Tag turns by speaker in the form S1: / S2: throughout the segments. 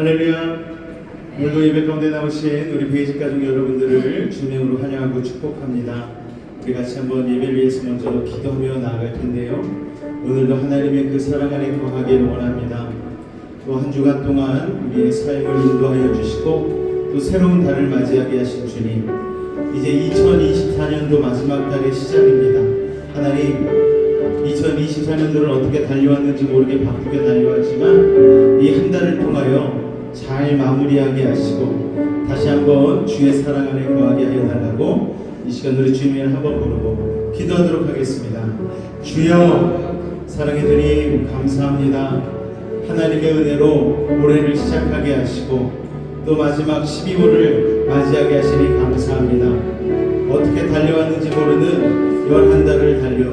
S1: 할렐루야. 오늘도 예배 가운데 나오신 우리 베이직 가족 여러분들을 주님으로 환영하고 축복합니다. 우리 같이 한번 예배를 위해서 먼저 기도하며 나아갈 텐데요. 오늘도 하나님의 그 사랑 안에 거하기를 원합니다. 또 한 주간 동안 우리의 삶을 인도하여 주시고 또 새로운 달을 맞이하게 하신 주님, 이제 2024년도 마지막 달의 시작입니다. 하나님, 2024년도를 어떻게 달려왔는지 모르게 바쁘게 달려왔지만 이 한 달을 통하여 잘 마무리하게 하시고 다시 한번 주의 사랑 안에 거하게 하여 달라고 이 시간 우리 주님을 한번 부르고 기도하도록 하겠습니다. 주여, 사랑의 주님 감사합니다. 하나님의 은혜로 올해를 시작하게 하시고 또 마지막 12월을 맞이하게 하시니 감사합니다. 어떻게 달려왔는지 모르는 11달을 달려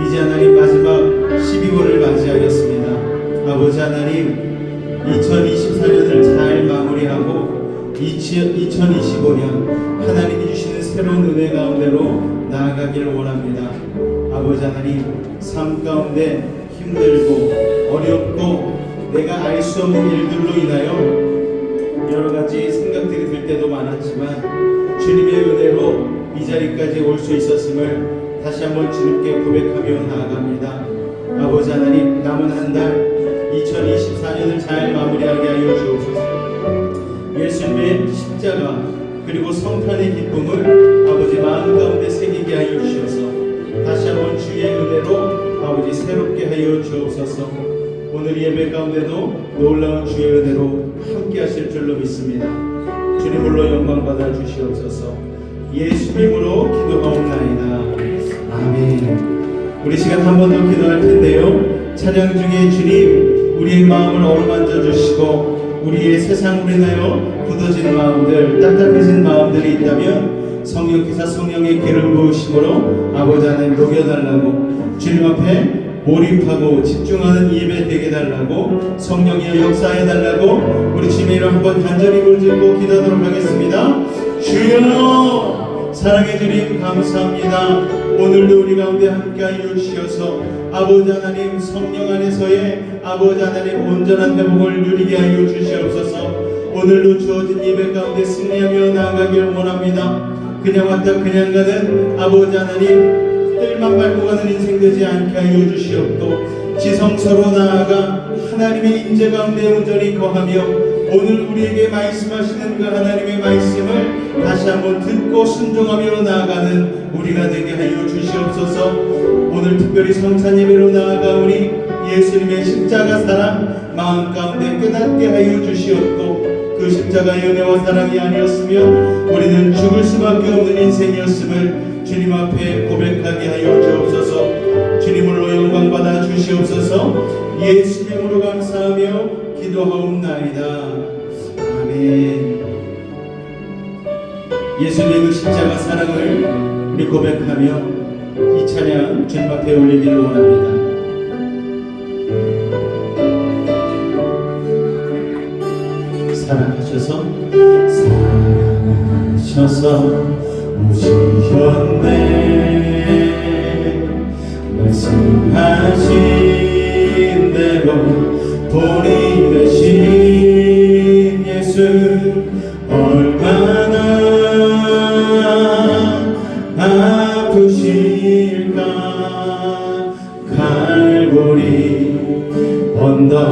S1: 이제 하나님 마지막 12월을 맞이하였습니다. 아버지 하나님, 2024년을 잘 마무리하고 2025년 하나님이 주시는 새로운 은혜 가운데로 나아가기를 원합니다. 아버지 하나님, 삶 가운데 힘들고 어렵고 내가 알 수 없는 일들로 인하여 여러 가지 생각들이 들 때도 많았지만 주님의 은혜로 이 자리까지 올 수 있었음을 다시 한번 주님께 고백하며 나아갑니다. 아버지 하나님, 남은 한 달 2024년을 잘 마무리하게 하여 주옵소서. 예수님의 십자가 그리고 성탄의 기쁨을 아버지 마음 가운데 새기게 하여 주셔서 다시 한번 주의 은혜로 아버지 새롭게 하여 주옵소서. 오늘 예배 가운데도 놀라운 주의 은혜로 함께 하실 줄로 믿습니다. 주님 홀로 영광 받아 주시옵소서. 예수님으로 기도하옵나이다. 아멘. 우리 시간 한 번 더 기도할 텐데요. 찬양 중에 주님, 우리의 마음을 어루만져 주시고 우리의 세상으로 인하여 굳어진 마음들, 딱딱해진 마음들이 있다면 성령께서 성령의 기름 부으심으로 아버지 하나님 녹여달라고, 주님 앞에 몰입하고 집중하는 예배 되게 달라고, 성령의 역사해달라고 우리 주님의 이름 한번 간절히 물들고 기도하도록 하겠습니다. 주여, 사랑의 주님 감사합니다. 오늘도 우리 가운데 함께하여 주셔서 아버지 하나님, 성령 안에서의 아버지 하나님 온전한 회복을 누리게 하여 주시옵소서. 오늘도 주어진 예배 가운데 승리하며 나아가기를 원합니다. 그냥 왔다 그냥 가는 아버지 하나님, 뜰만 밟고 가는 인생 되지 않게 하여 주시옵고 지성서로 나아가 하나님의 인재 가운데 온전히 거하며 오늘 우리에게 말씀하시는 그 하나님의 말씀을 다시 한번 듣고 순종하며 나아가는 우리가 되게 하여 주시옵소서. 오늘 특별히 성찬 예배로 나아가오니 예수님의 십자가 사랑 마음 가운데 깨닫게 하여 주시옵고 그 십자가의 은혜와 사랑이 아니었으면 우리는 죽을 수밖에 없는 인생이었음을 주님 앞에 고백하게 하여 주옵소서. 주님으로 영광 받아 주시옵소서. 예수님으로 감사하며 기도하옵나이다. 아멘. 예수님의 그 십자가 사랑을 우리 고백하며 이 찬양 주님 앞에 올리기를 원합니다. 사랑하셔서 오시셨네. 말씀하신 대로 본이 되신 예수 얼마나 아프실까. 칼보리 언덕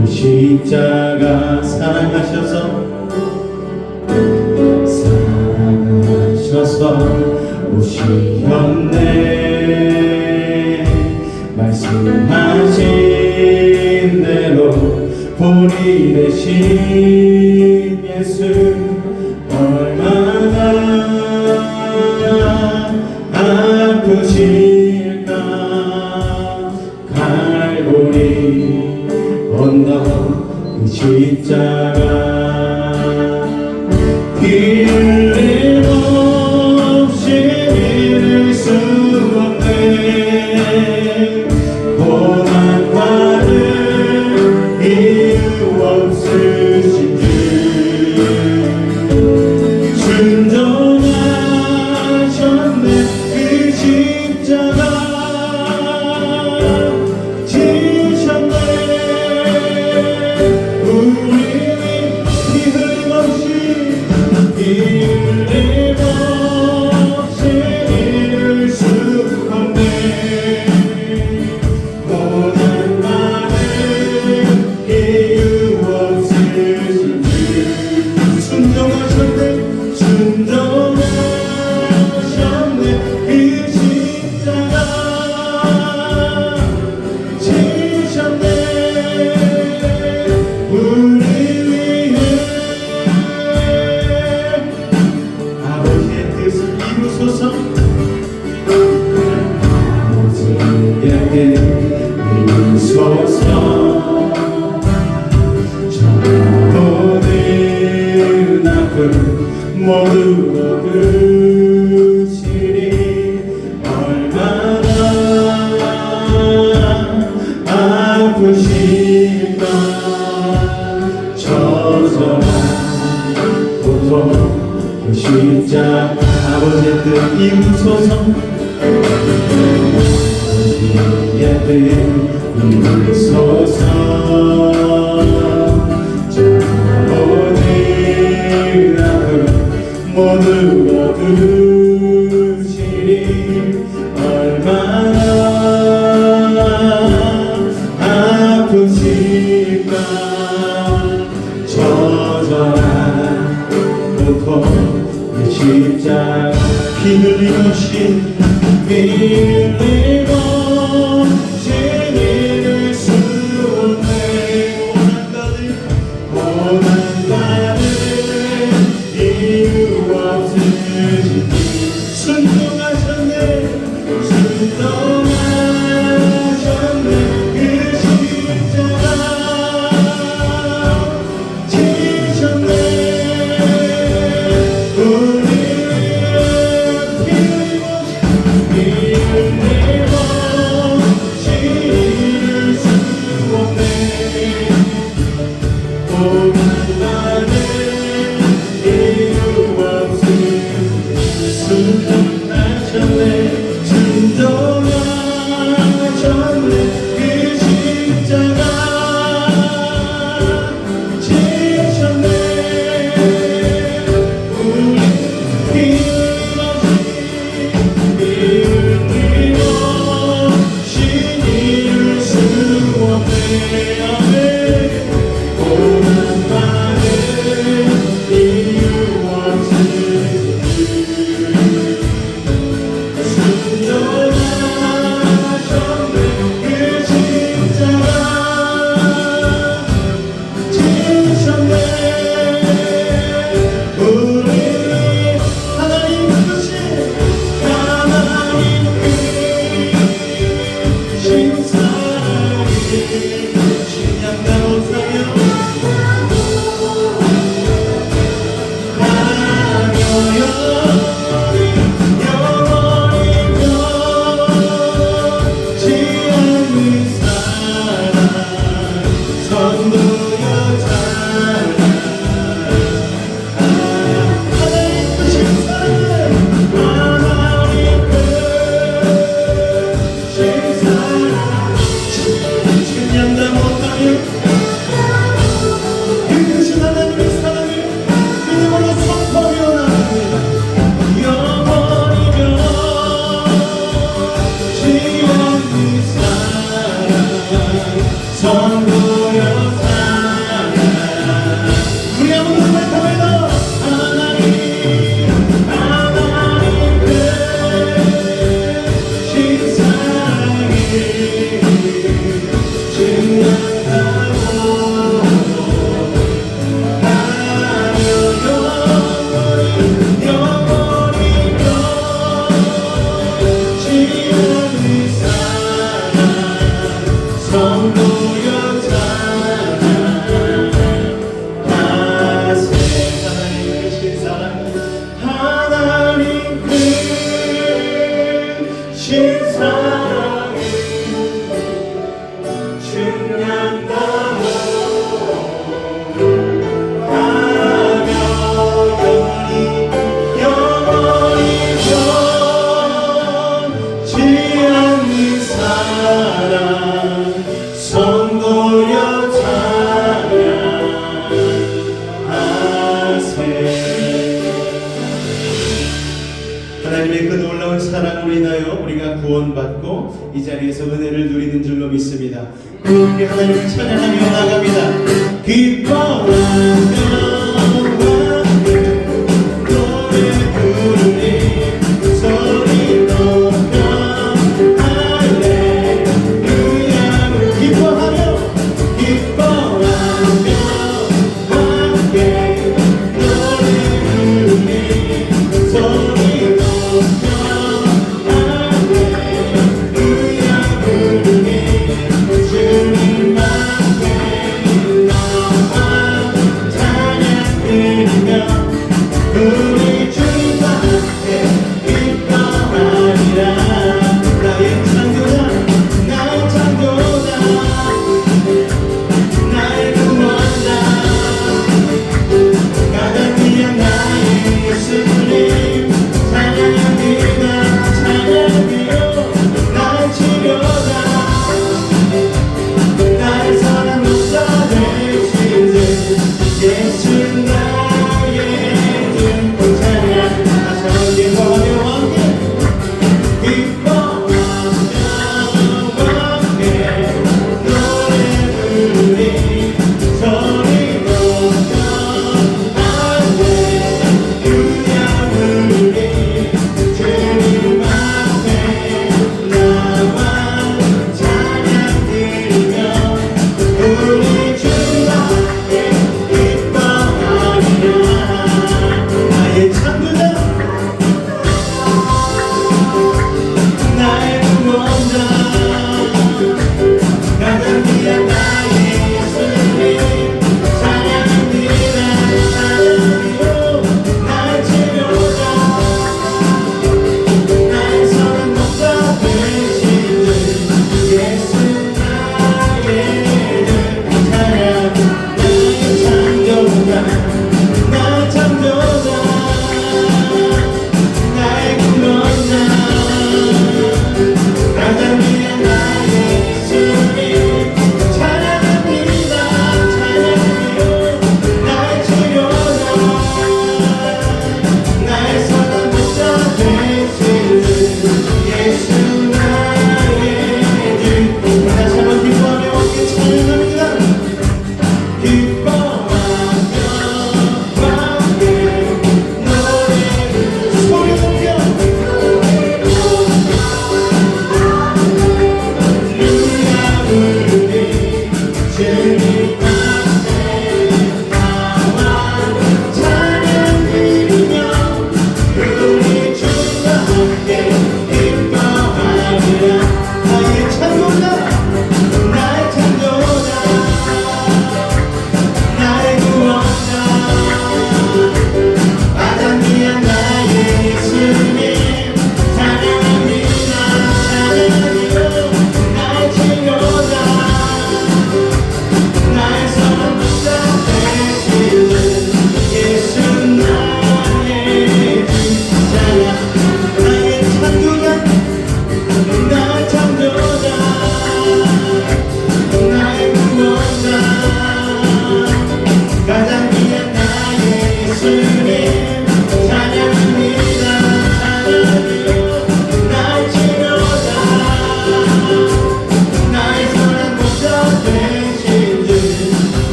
S1: 그 십자가 사랑하셔서 오시셨네. 말씀하신 대로 본이 되신 예수 얼마나 아프실까. 갈보리 언덕 그 십자가
S2: 지셨네. 우리를
S1: 아프실까 처절한 고통 그 십자가 아버지의 뜻 이루소서 아버지의 뜻 이루소서 저 모든 아픔 모두 거두시니 얼마나 아프실까 처절한 고통 그 십자가 피 흘리고 피 흘리고 진리를 수 없네 고난받을 이유 없으시니 순종하셨네 순종하셨네 그 십자가 지셨네 우리를 피 흘리고 진리를 수 없네 고난받을 이유 없으시니 순종하셨네 순종하셨네 그 십자가 지셨네 우리 힘없이 신이를 수 없네 아멘 고난받을 이유 없으시니 순종하셨네 그 십자가 지셨네 우리 하나님 크신 신사랑이 신양가 못하여 하나님의 그 놀라운 사랑으로 인하여 우리가 구원받고 이 자리에서 은혜를 누리는 줄로 믿습니다. 우리 하나님을 찬양하며 나갑니다. 기뻐하며 노래 부르니 소리 높여 할렐루야 기뻐하며 함께 노래 부르니 소리 높여 할렐루야 부르니 주님만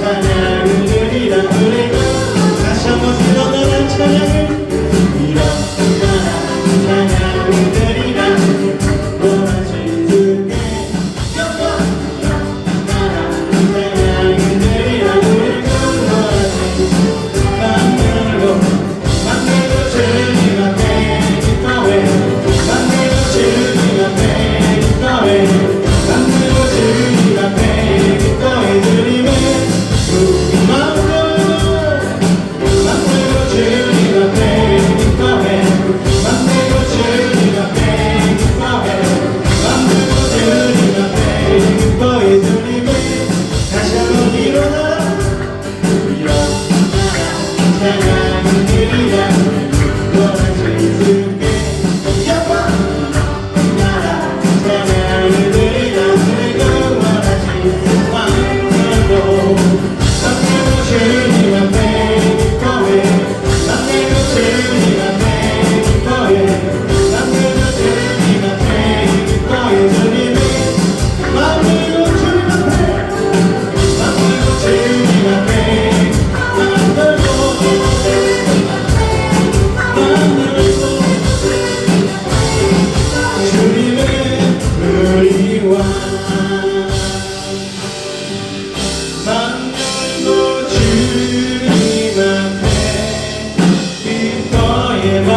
S1: 찬양을 드리라. 우리가 다시 한번 일어나는 찬양을 일어나라 찬양을 드리라. 원하신 주께 영광 찬양을 드리라. 우리가 원하신 만들고 주님 앞에 기뻐해. 만들고 주님 앞에 기뻐해. 만들고 주님 앞에 기뻐해. 주님의 마음으로 만들고 주님 앞에 기뻐해. 만들고 주님 앞에 기뻐해. 만들고 주님 앞에 기뻐해. 주님의 다시 한번 일어나라 찬양을 드리라. 원하신 주께 영광 나라 찬양을 드리라. 우리가 원하신 마음으로 만들고 주님 앞에 기뻐해. 만들고 주님 앞에 기뻐해. 만들고 주님 앞에 기뻐해. 주님의 만들고 주님 앞에 만들고 주님 앞에 만들고 주님의 의와 만들고 주님 앞에 기뻐해. 만들고 주님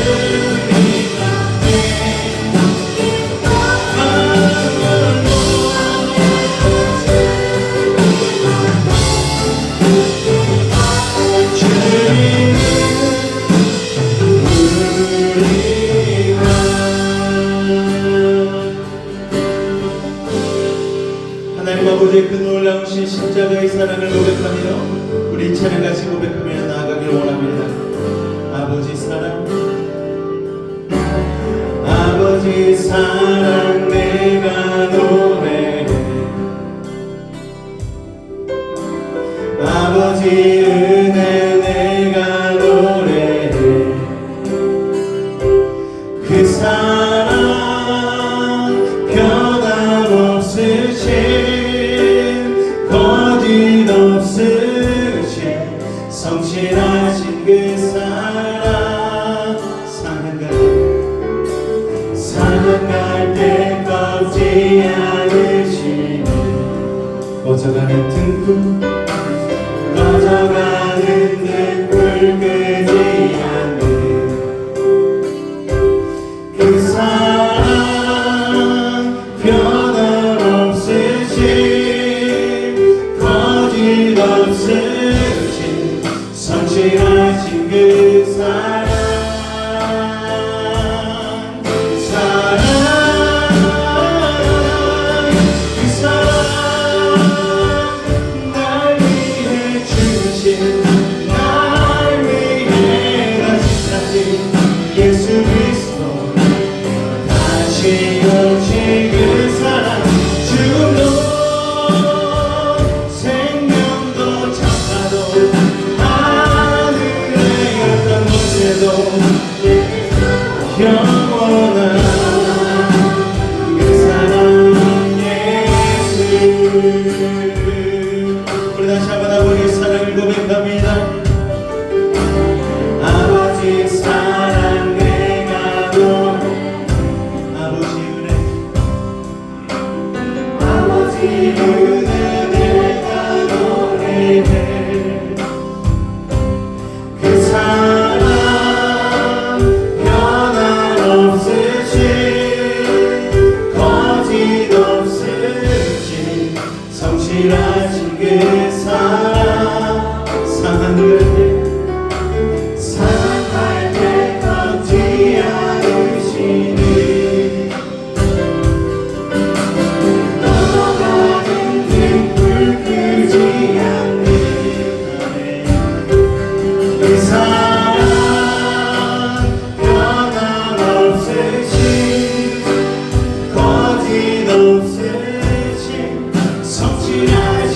S1: 앞에 하나님 아버지의 그 놀라우신 십자가의 사랑을 고백하며 우리 찬양같이 고백하며 나아가길 원합니다. 아버지 사랑 아버지 사랑 내가 노래해. 아버지 은혜 내가 노래해. 그 사랑 변함없으신 거짓 없으신 성실하신 그 사랑 상한 때 꺾지 않으시니 꺼져가는 등불 꺼져가는 등불 끄지 않는 그 사랑 변함없으신 거짓 없으신 성실하신 그 사랑 그 사랑 날 위해 주신 날 위해 다시 예수 그리스도 다시 오신 그 사랑 죽음도 생명도 천사도 하늘의 어떤 곳에도 영원한 그 사랑 예수. 우리 다시 한번 아버지의 사랑을 고백합니다. 아버지 사랑 내가 노래. 아버지 은혜 아버지 은혜 내가 노래해. 그 사랑 변함없으신 거짓 없으신 성실하신 그 사랑 상할 때 꺾지 않으시니 떠나가는 등불 끄지 않는 그 사랑 변함없으신 거짓 없으신 성실하신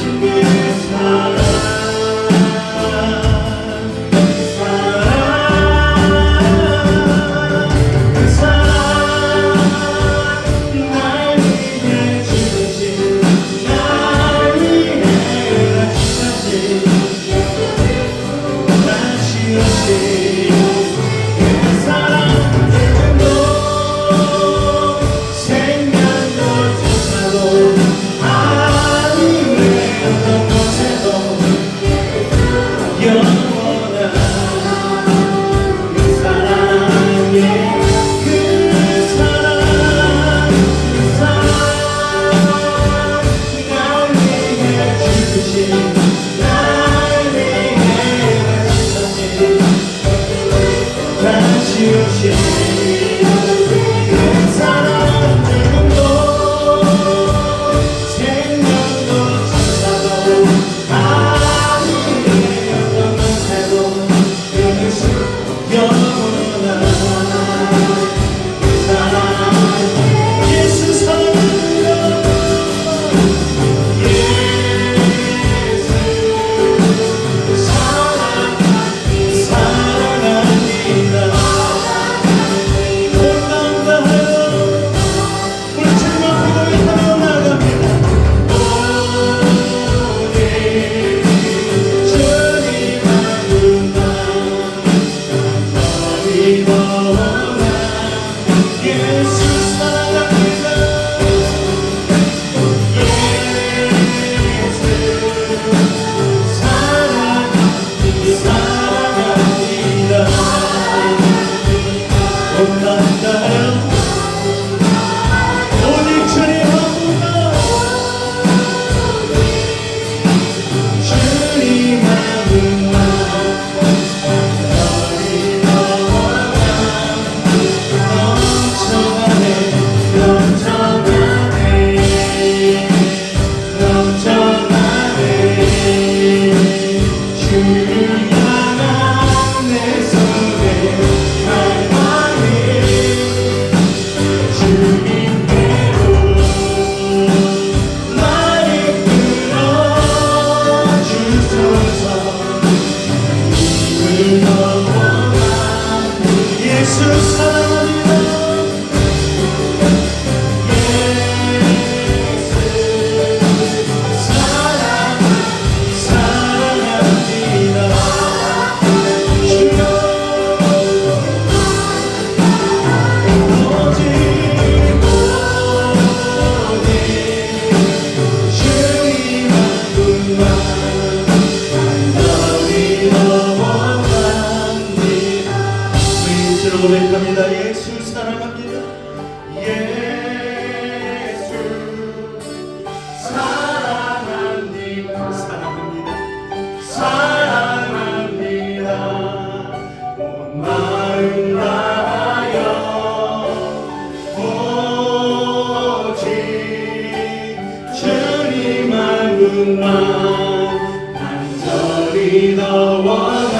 S1: 분만 간절히 더 원합니다.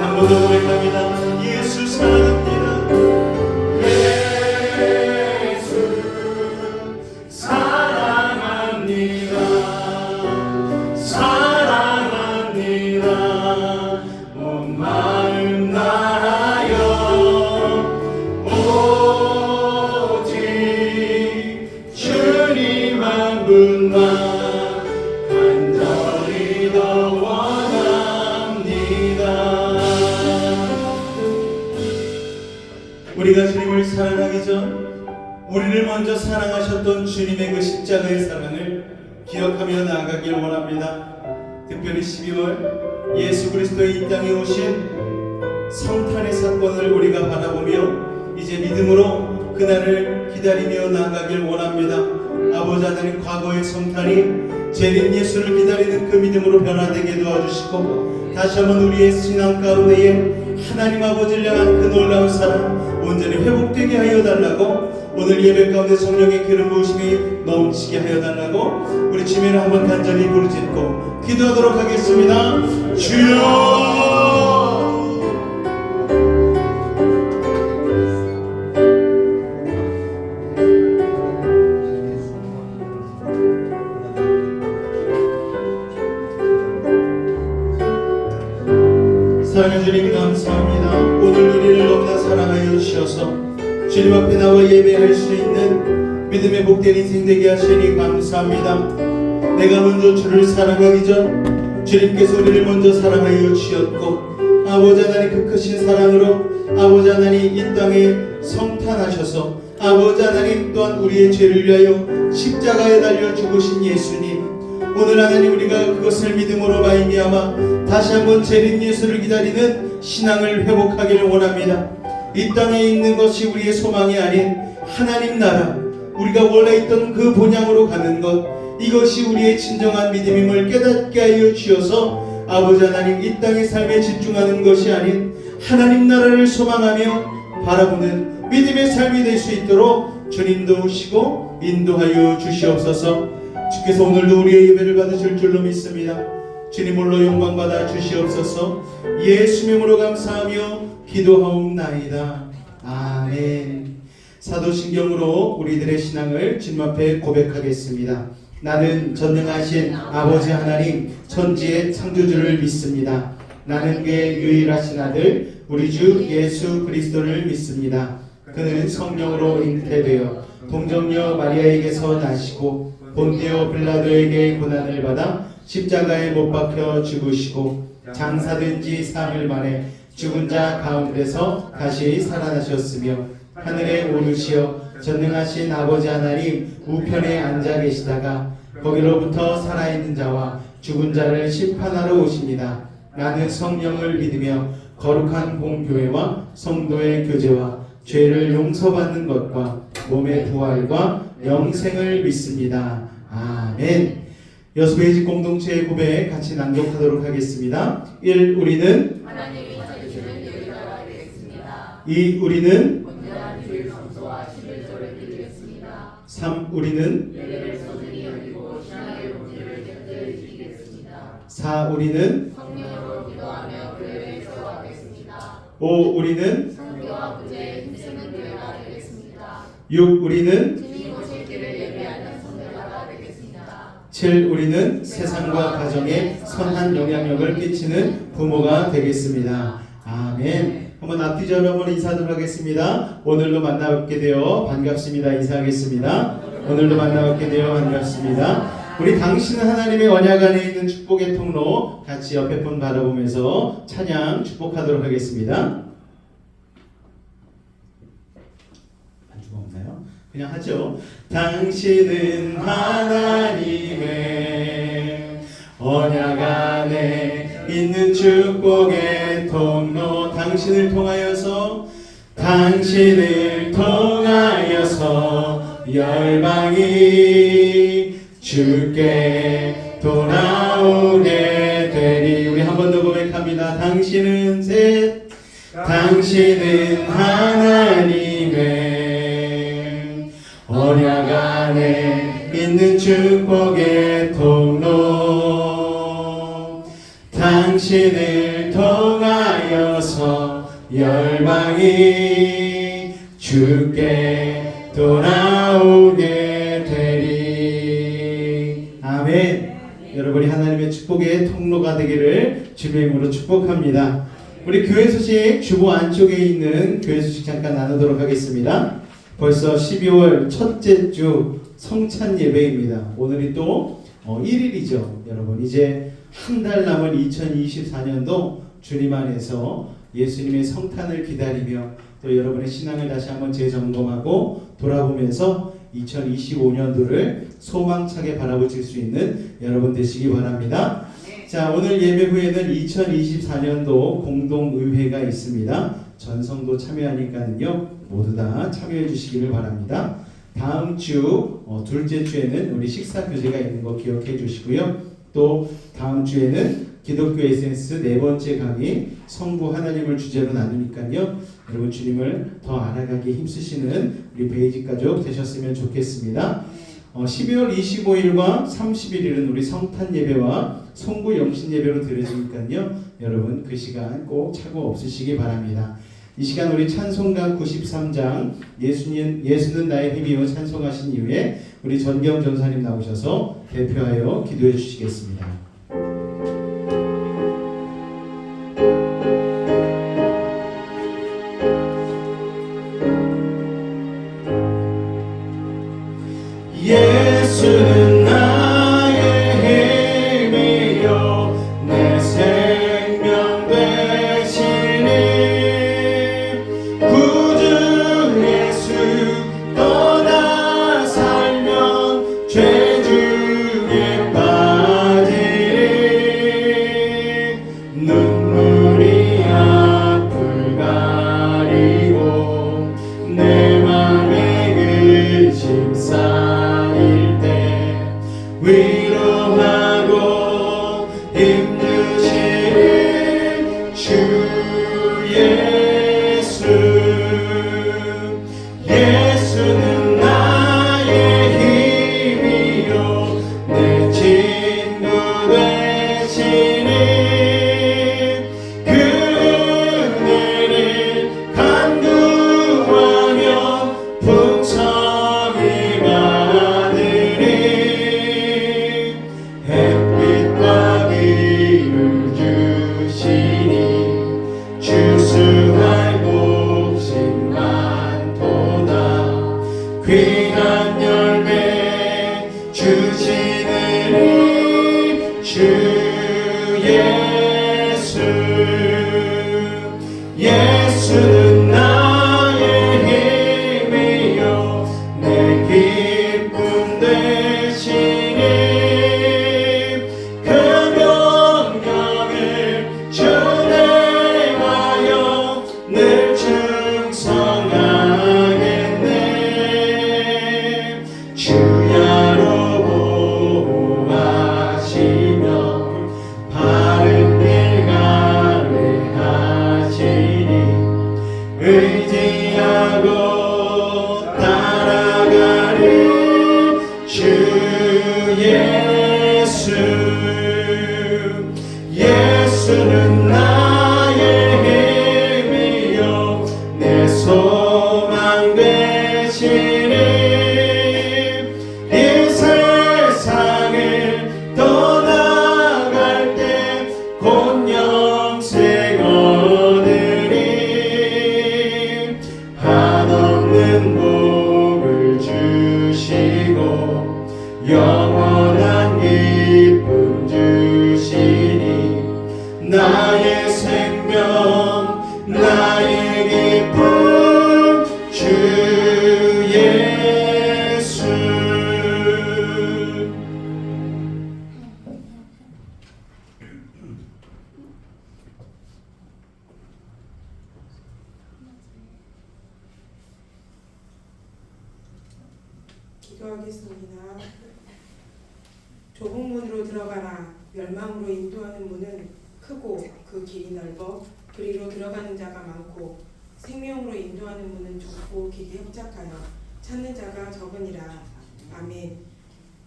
S1: 한 번 더 고백합니다. 예수 사랑합니다. 예수 사랑합니다. 사랑합니다. 온 마음 다하여 오직 주님 한 분만 간절히 더 원합니다. 우리가 주님을 사랑하기 전 우리를 먼저 사랑하셨던 주님의 그 십자가의 사랑을 기억하며 나아가길 원합니다. 특별히 12월 예수 그리스도의 이 땅에 오신 성탄의 사건을 우리가 바라보며 이제 믿음으로 그날을 기다리며 나아가길 원합니다. 아버지 하나님, 과거의 성탄이 재림 예수를 기다리는 그 믿음으로 변화되게 도와주시고 다시 한번 우리의 신앙 가운데에 하나님 아버지를 향한 그 놀라운 사랑 온전히 회복되게 하여 달라고, 오늘 예배 가운데 성령의 기름 부으심이 넘치게 하여 달라고 우리 주님을 한번 간절히 부르짖고 기도하도록 하겠습니다. 주여, 사랑하는 주님 감사합니다. 오늘 우리를 너무나 사랑하여 주셔서 주님 앞에 나와 예배할 수 있는 믿음의 복된 인생 되게 하시니 감사합니다. 내가 먼저 주를 사랑하기 전 주님께서 우리를 먼저 사랑하여 주셨고, 아버지 하나님 그 크신 사랑으로 아버지 하나님 이 땅에 성탄하셔서 아버지 하나님 또한 우리의 죄를 위하여 십자가에 달려 죽으신 예수님, 오늘 하나님 우리가 그것을 믿음으로 말미암아 다시 한번 재림 예수를 기다리는 신앙을 회복하기를 원합니다. 이 땅에 있는 것이 우리의 소망이 아닌 하나님 나라, 우리가 원래 있던 그 본향으로 가는 것, 이것이 우리의 진정한 믿음임을 깨닫게 하여 주셔서 아버지 하나님 이 땅의 삶에 집중하는 것이 아닌 하나님 나라를 소망하며 바라보는 믿음의 삶이 될 수 있도록 주님 도우시고 인도하여 주시옵소서. 주께서 오늘도 우리의 예배를 받으실 줄로 믿습니다. 주님 홀로 영광 받아 주시옵소서. 예수 이름으로 감사하며 기도하옵나이다. 아멘. 사도신경으로 우리들의 신앙을 주님 앞에 고백하겠습니다. 나는 전능하신 아버지 하나님 천지의 창조주를 믿습니다. 나는 그의 유일하신 아들 우리 주 예수 그리스도를 믿습니다. 그는 성령으로 잉태되어 동정녀 마리아에게서 나시고 본디오 빌라도에게 고난을 받아 십자가에 못 박혀 죽으시고 장사된 지 3일 만에 죽은 자 가운데서 다시 살아나셨으며 하늘에 오르시어 전능하신 아버지 하나님 우편에 앉아 계시다가 거기로부터 살아있는 자와 죽은 자를 심판하러 오십니다. 나는 성령을 믿으며 거룩한 공교회와 성도의 교제와 죄를 용서받는 것과 몸의 부활과 영생을 믿습니다. 아멘. 6페이지 공동체의 고백 같이 낭독하도록 하겠습니다. 1. 우리는
S2: 하나님이 찾으시는 여기가 되겠습니다.
S1: 2. 우리는
S2: 온전한 주일 성소와 11조를 드리겠습니다.
S1: 3. 우리는
S2: 예배를 소중히 여기고 신앙의 본질을徹底지키겠습니다.
S1: 4. 우리는
S2: 성령으로 기도하며 교회를 세워가겠습니다.
S1: 5. 우리는
S2: 성교와 구제에 힘쓰는 교회가 되겠습니다.
S1: 6. 우리는
S2: 주님 오실 길을 예배하는 성도가 되겠습니다.
S1: 7. 우리는 세상과 가정에 선한 영향력을 끼치는 부모가 되겠습니다. 아멘. 한번 앞뒤적으로 한번 인사하도록 하겠습니다. 오늘도 만나뵙게 되어 반갑습니다. 인사하겠습니다. 오늘도 만나뵙게 되어 반갑습니다. 우리 당신은 하나님의 언약 안에 있는 축복의 통로 같이 옆에 분 바라보면서 찬양 축복하도록 하겠습니다. 반주가 없나요? 그냥 하죠. 당신은 하나님의 언약 안에 있는 축복의 통로, 당신을 통하여서 열방이 주께 돌아오게 되리. 우리 한 번 더 고백합니다. 당신은 하나님의 언약 안에 있는 축복의 통로 당신을 통하여서 열방이 주께 돌아오게 되리. 아멘. 여러분이 하나님의 축복의 통로가 되기를 주님의 이름으로 축복합니다. 우리 교회 소식 주보 안쪽에 있는 교회 소식 잠깐 나누도록 하겠습니다. 벌써 12월 첫째 주 성찬 예배입니다. 오늘이 또 1일이죠. 여러분 이제 한 달 남은 2024년도 주님 안에서 예수님의 성탄을 기다리며 또 여러분의 신앙을 다시 한번 재점검하고 돌아보면서 2025년도를 소망차게 바라보실 수 있는 여러분 되시기 바랍니다. 자, 오늘 예배 후에는 2024년도 공동의회가 있습니다. 전성도 참여하니까는요 모두 다 참여해 주시기를 바랍니다. 다음 주 둘째 주에는 우리 식사 교제가 있는 거 기억해 주시고요. 또 다음 주에는 기독교 에센스 네 번째 강의 성부 하나님을 주제로 나누니까요. 여러분 주님을 더 알아가기 힘쓰시는 우리 베이직 가족 되셨으면 좋겠습니다. 12월 25일과 31일은 우리 성탄 예배와 송구 영신 예배로 드려지니까요. 여러분 그 시간 꼭 착오 없으시기 바랍니다. 이 시간 우리 찬송가 93장 예수는 나의 힘이요 찬송하신 이후에 우리 전경 전사님 나오셔서 대표하여 기도해 주시겠습니다. 예수는 나의 힘이요 내 생명 되시니 구주 예수 떠나 살면 죄 중에 빠지리 눈물이 앞을 가리고 내 맘에 근심 쌓일 때 위로하고 힘주시는 주 예수 예수는 나의 힘이요 내 친구 되시니 그 은혜를 간구하며 풍성히 받으리 햇빛과 비를 주시니 주수할 곡식 많도다 귀한 열매 주시느니 주 예수 예수는 나의 힘이요 내 기쁨 되시니 그 명령을 준행하여 늘 충성하겠네 주야로 보호하시며 바른 길 가게 하시니 의지하고 따라가리 주 예수 예수는 나의 힘이요 내 소망 되시니 이 세상을 떠나갈 때 곧 영생 얻으리 한없는 복을 주시고 영원한 기쁨 주시니 나의 생명 나의 기쁨 주 예수
S3: 기도하겠습니다. 좁은 문으로 들어가라. 멸망으로 인도하는 문은 크고 그 길이 넓어 그리로 들어가는 자가 많고 생명으로 인도하는 문은 좁고 길이 협착하여 찾는 자가 적으니라. 아멘.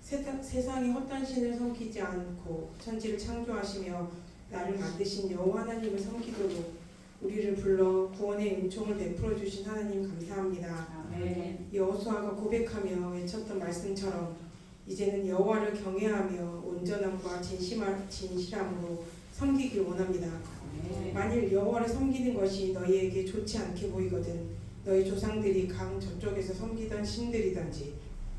S3: 세상에 헛된 신을 섬기지 않고 천지를 창조하시며 나를 만드신 여호와 하나님을 섬기도록 우리를 불러 구원의 은총을 베풀어 주신 하나님 감사합니다.
S2: 아멘.
S3: 여호수아가 고백하며 외쳤던 말씀처럼 이제는 여호와를 경외하며 온전함과 진실함으로 섬기길 원합니다.
S2: 아멘.
S3: 만일 여호와를 섬기는 것이 너희에게 좋지 않게 보이거든 너희 조상들이 강 저쪽에서 섬기던 신들이든지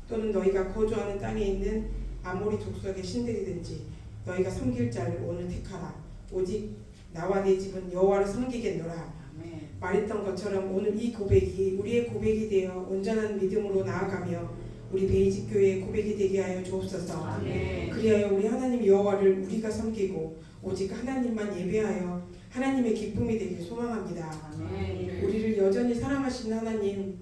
S3: 또는 너희가 거주하는 땅에 있는 아모리 족속의 신들이든지 너희가 섬길 자를 오늘 택하라. 오직 나와 내 집은 여호와를 섬기겠노라.
S2: 아멘.
S3: 말했던 것처럼 오늘 이 고백이 우리의 고백이 되어 온전한 믿음으로 나아가며 우리 베이직 교회의 고백이 되게 하여 주옵소서.
S2: 아멘.
S3: 그리하여 우리 하나님 여호와를 우리가 섬기고 오직 하나님만 예배하여 하나님의 기쁨이 되길 소망합니다.
S2: 아멘.
S3: 우리를 여전히 사랑하시는 하나님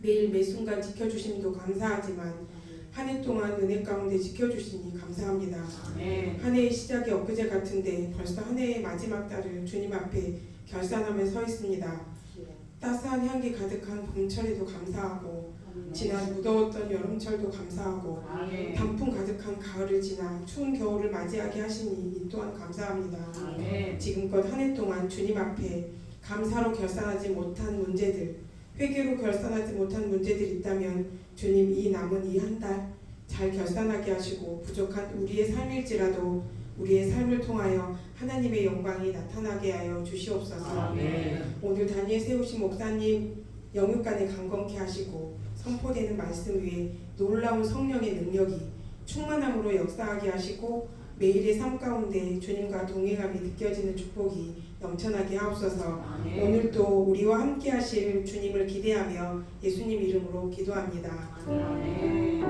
S3: 매일 매순간 지켜주심도 감사하지만 한 해 동안 은혜 가운데 지켜주시니 감사합니다.
S2: 아멘.
S3: 한 해의 시작이 엊그제 같은데 벌써 한 해의 마지막 달을 주님 앞에 결산하며 서 있습니다. 따스한 향기 가득한 봄철에도 감사하고 지난 무더웠던 여름철도 감사하고
S2: 아멘.
S3: 단풍 가득한 가을을 지나 추운 겨울을 맞이하게 하시니 이 또한 감사합니다.
S2: 아멘.
S3: 지금껏 한 해 동안 주님 앞에 감사로 결산하지 못한 문제들, 회개로 결산하지 못한 문제들이 있다면 주님 이 남은 이 한 달 잘 결산하게 하시고 부족한 우리의 삶일지라도 우리의 삶을 통하여 하나님의 영광이 나타나게 하여 주시옵소서.
S2: 아멘.
S3: 오늘 단위에 세우신 목사님 영육간에 강건케 하시고 선포되는 말씀 위에 놀라운 성령의 능력이 충만함으로 역사하게 하시고 매일의 삶 가운데 주님과 동행함이 느껴지는 축복이 넘쳐나게 하옵소서.
S2: 아멘.
S3: 오늘도 우리와 함께 하실 주님을 기대하며 예수님 이름으로 기도합니다.
S2: 아멘.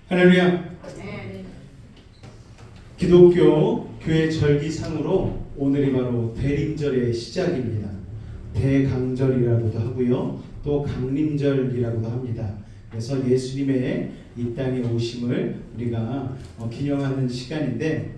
S1: 할렐루야. 기독교 교회 절기상으로 오늘이 바로 대림절의 시작입니다. 대강절이라고도 하고요, 또 강림절이라고도 합니다. 그래서 예수님의 이 땅에 오심을 우리가 기념하는 시간인데,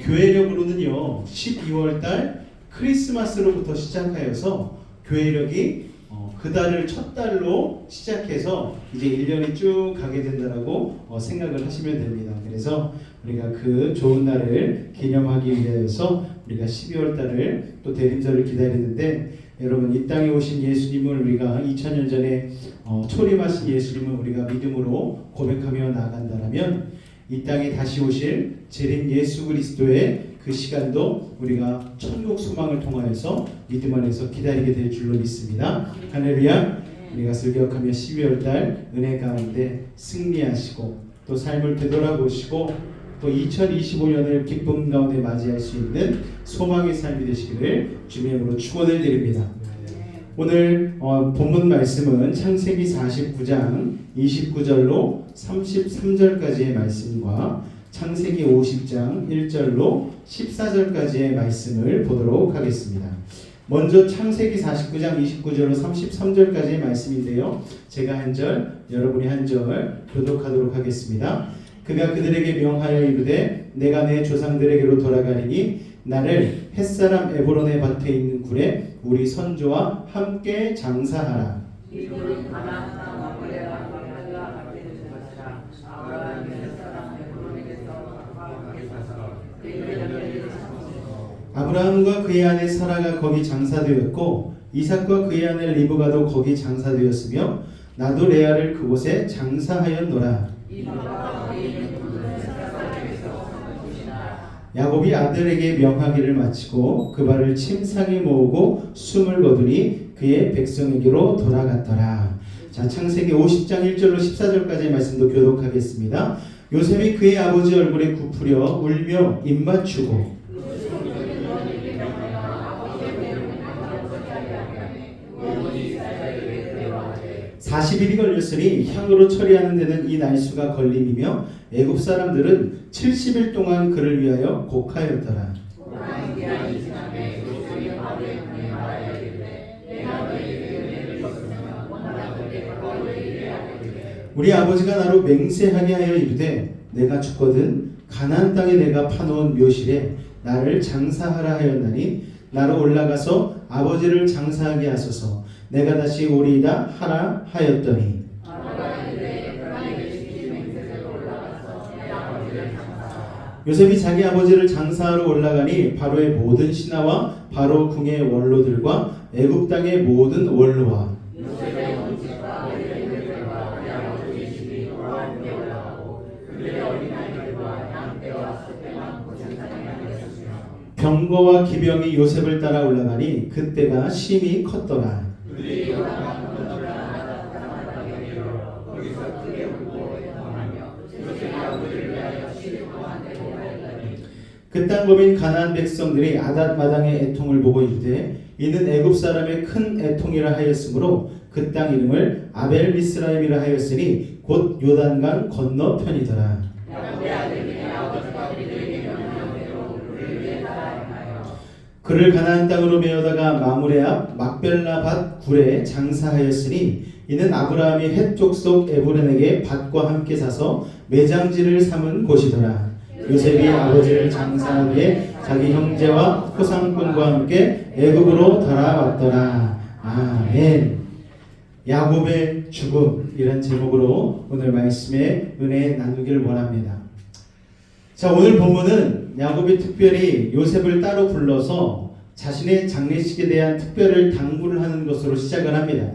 S1: 교회력으로는요 12월달 크리스마스로부터 시작하여서 교회력이 그 달을 첫 달로 시작해서 이제 1년이 쭉 가게 된다라고 생각을 하시면 됩니다. 그래서 우리가 그 좋은 날을 기념하기 위해서 우리가 12월 달을 또 대림절을 기다리는데, 여러분 이 땅에 오신 예수님을 우리가 2000년 전에 초림하신 예수님을 우리가 믿음으로 고백하며 나아간다면, 이 땅에 다시 오실 재림 예수 그리스도의 그 시간도 우리가 천국 소망을 통하여서 믿음 안에서 기다리게 될 줄로 믿습니다. 할렐루야. 우리가 기억하며 12월달 은혜 가운데 승리하시고 또 삶을 되돌아보시고 또 2025년을 기쁨 가운데 맞이할 수 있는 소망의 삶이 되시기를 주님의 이름으로 축원을 드립니다. 오늘 본문 말씀은 창세기 49장 29절로 33절까지의 말씀과 창세기 50장 1절로 14절까지의 말씀을 보도록 하겠습니다. 먼저 창세기 49장 29절로 33절까지의 말씀인데요, 제가 한 절, 여러분이 한 절 교독하도록 하겠습니다. 그가 그들에게 명하여 이르되 내가 내 조상들에게로 돌아가리니 나를 햇사람 에브론의 밭에 있는 굴에 우리 선조와 함께 장사하라.
S2: 이 굴은 가나안 땅 아브라함 아벨라 밭에 준 것이라. 아브라함이 햇사람 에브론에게서 함께 사서 그의 자녀들을 찾고
S1: 아브라함과 그의 아내 사라가 거기 장사되었고 이삭과 그의 아내 리브가도 거기 장사되었으며 나도 레아를 그곳에 장사하였노라.
S2: 이 밭과 거기 있는 굴은 햇사람에게서 산 곳이라.
S1: 야곱이 아들에게 명하기를 마치고 그 발을 침상에 모으고 숨을 거두니 그의 백성에게로 돌아갔더라. 자, 창세기 50장 1절로 14절까지의 말씀도 교독하겠습니다. 요셉이 그의 아버지 얼굴에 굽으려 울며 입맞추고 40일이 걸렸으니 향으로 처리하는 데는 이 날수가 걸림이며 애굽 사람들은 70일 동안 그를 위하여 곡하였더라. 우리 아버지가 나로 맹세하게 하여 이르되 내가 죽거든 가나안 땅에 내가 파놓은 묘실에 나를 장사하라 하였나니 나로 올라가서 아버지를 장사하게 하소서. 내가 다시 오리이다 하라 하였더니 요셉이 자기 아버지를 장사하러 올라가니 바로의 모든 신하와 바로 궁의 원로들과 애굽 땅의 모든 원로와 병거와 기병이 요셉을 따라 올라가니 그때가 심히 컸더라. 그 땅 거민 가나안 백성들이 아닷 마당의 애통을 보고 이르되 이는 애굽 사람의 큰 애통이라 하였으므로 그 땅 이름을 아벨 미스라임이라 하였으니 곧 요단강 건너편이더라. 그를 가나안 땅으로 메어다가 마므레 앞 막벨라 밭 굴에 장사하였으니 이는 아브라함이 헷 족속 에브론에게 밭과 함께 사서 매장지를 삼은 곳이더라. 요셉이 아버지를 장사하기에 자기 형제와 호상꾼과 함께 애굽으로 돌아왔더라. 아멘. 야곱의 죽음이란 제목으로 오늘 말씀에 은혜 나누기를 원합니다. 자, 오늘 본문은 야곱이 특별히 요셉을 따로 불러서 자신의 장례식에 대한 특별을 당부를 하는 것으로 시작을 합니다.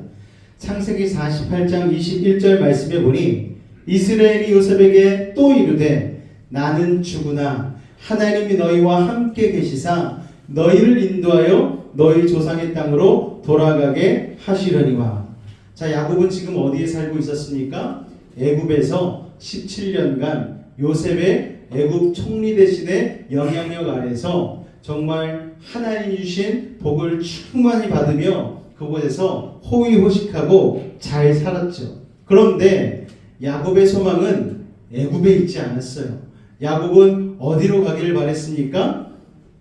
S1: 창세기 48장 21절 말씀에 보니 이스라엘이 요셉에게 또 이르되 나는 죽으나 하나님이 너희와 함께 계시사 너희를 인도하여 너희 조상의 땅으로 돌아가게 하시려니와. 자, 야곱은 지금 어디에 살고 있었습니까? 애굽에서 17년간 요셉의 애굽 총리 대신의 영향력 아래서 정말 하나님이 주신 복을 충만히 받으며 그곳에서 호의호식하고 잘 살았죠. 그런데 야곱의 소망은 애굽에 있지 않았어요. 야곱은 어디로 가기를 바랬습니까?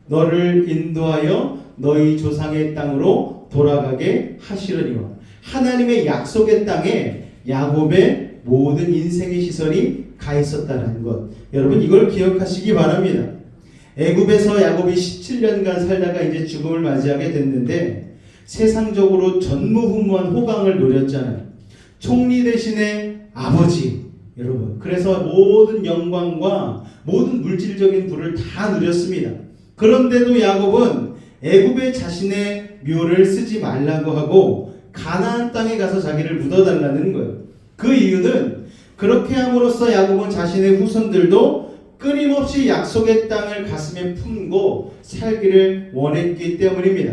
S1: 너를 인도하여 너희 조상의 땅으로 돌아가게 하시려니와. 하나님의 약속의 땅에 야곱의 모든 인생의 시선이 가 있었다는 것, 여러분 이걸 기억하시기 바랍니다. 애굽에서 야곱이 17년간 살다가 이제 죽음을 맞이하게 됐는데 세상적으로 전무후무한 호강을 누렸잖아요. 총리 대신에 아버지, 여러분. 그래서 모든 영광과 모든 물질적인 부를 다 누렸습니다. 그런데도 야곱은 애굽에 자신의 묘를 쓰지 말라고 하고 가나안 땅에 가서 자기를 묻어달라는 거예요. 그 이유는 그렇게 함으로써 야곱은 자신의 후손들도 끊임없이 약속의 땅을 가슴에 품고 살기를 원했기 때문입니다.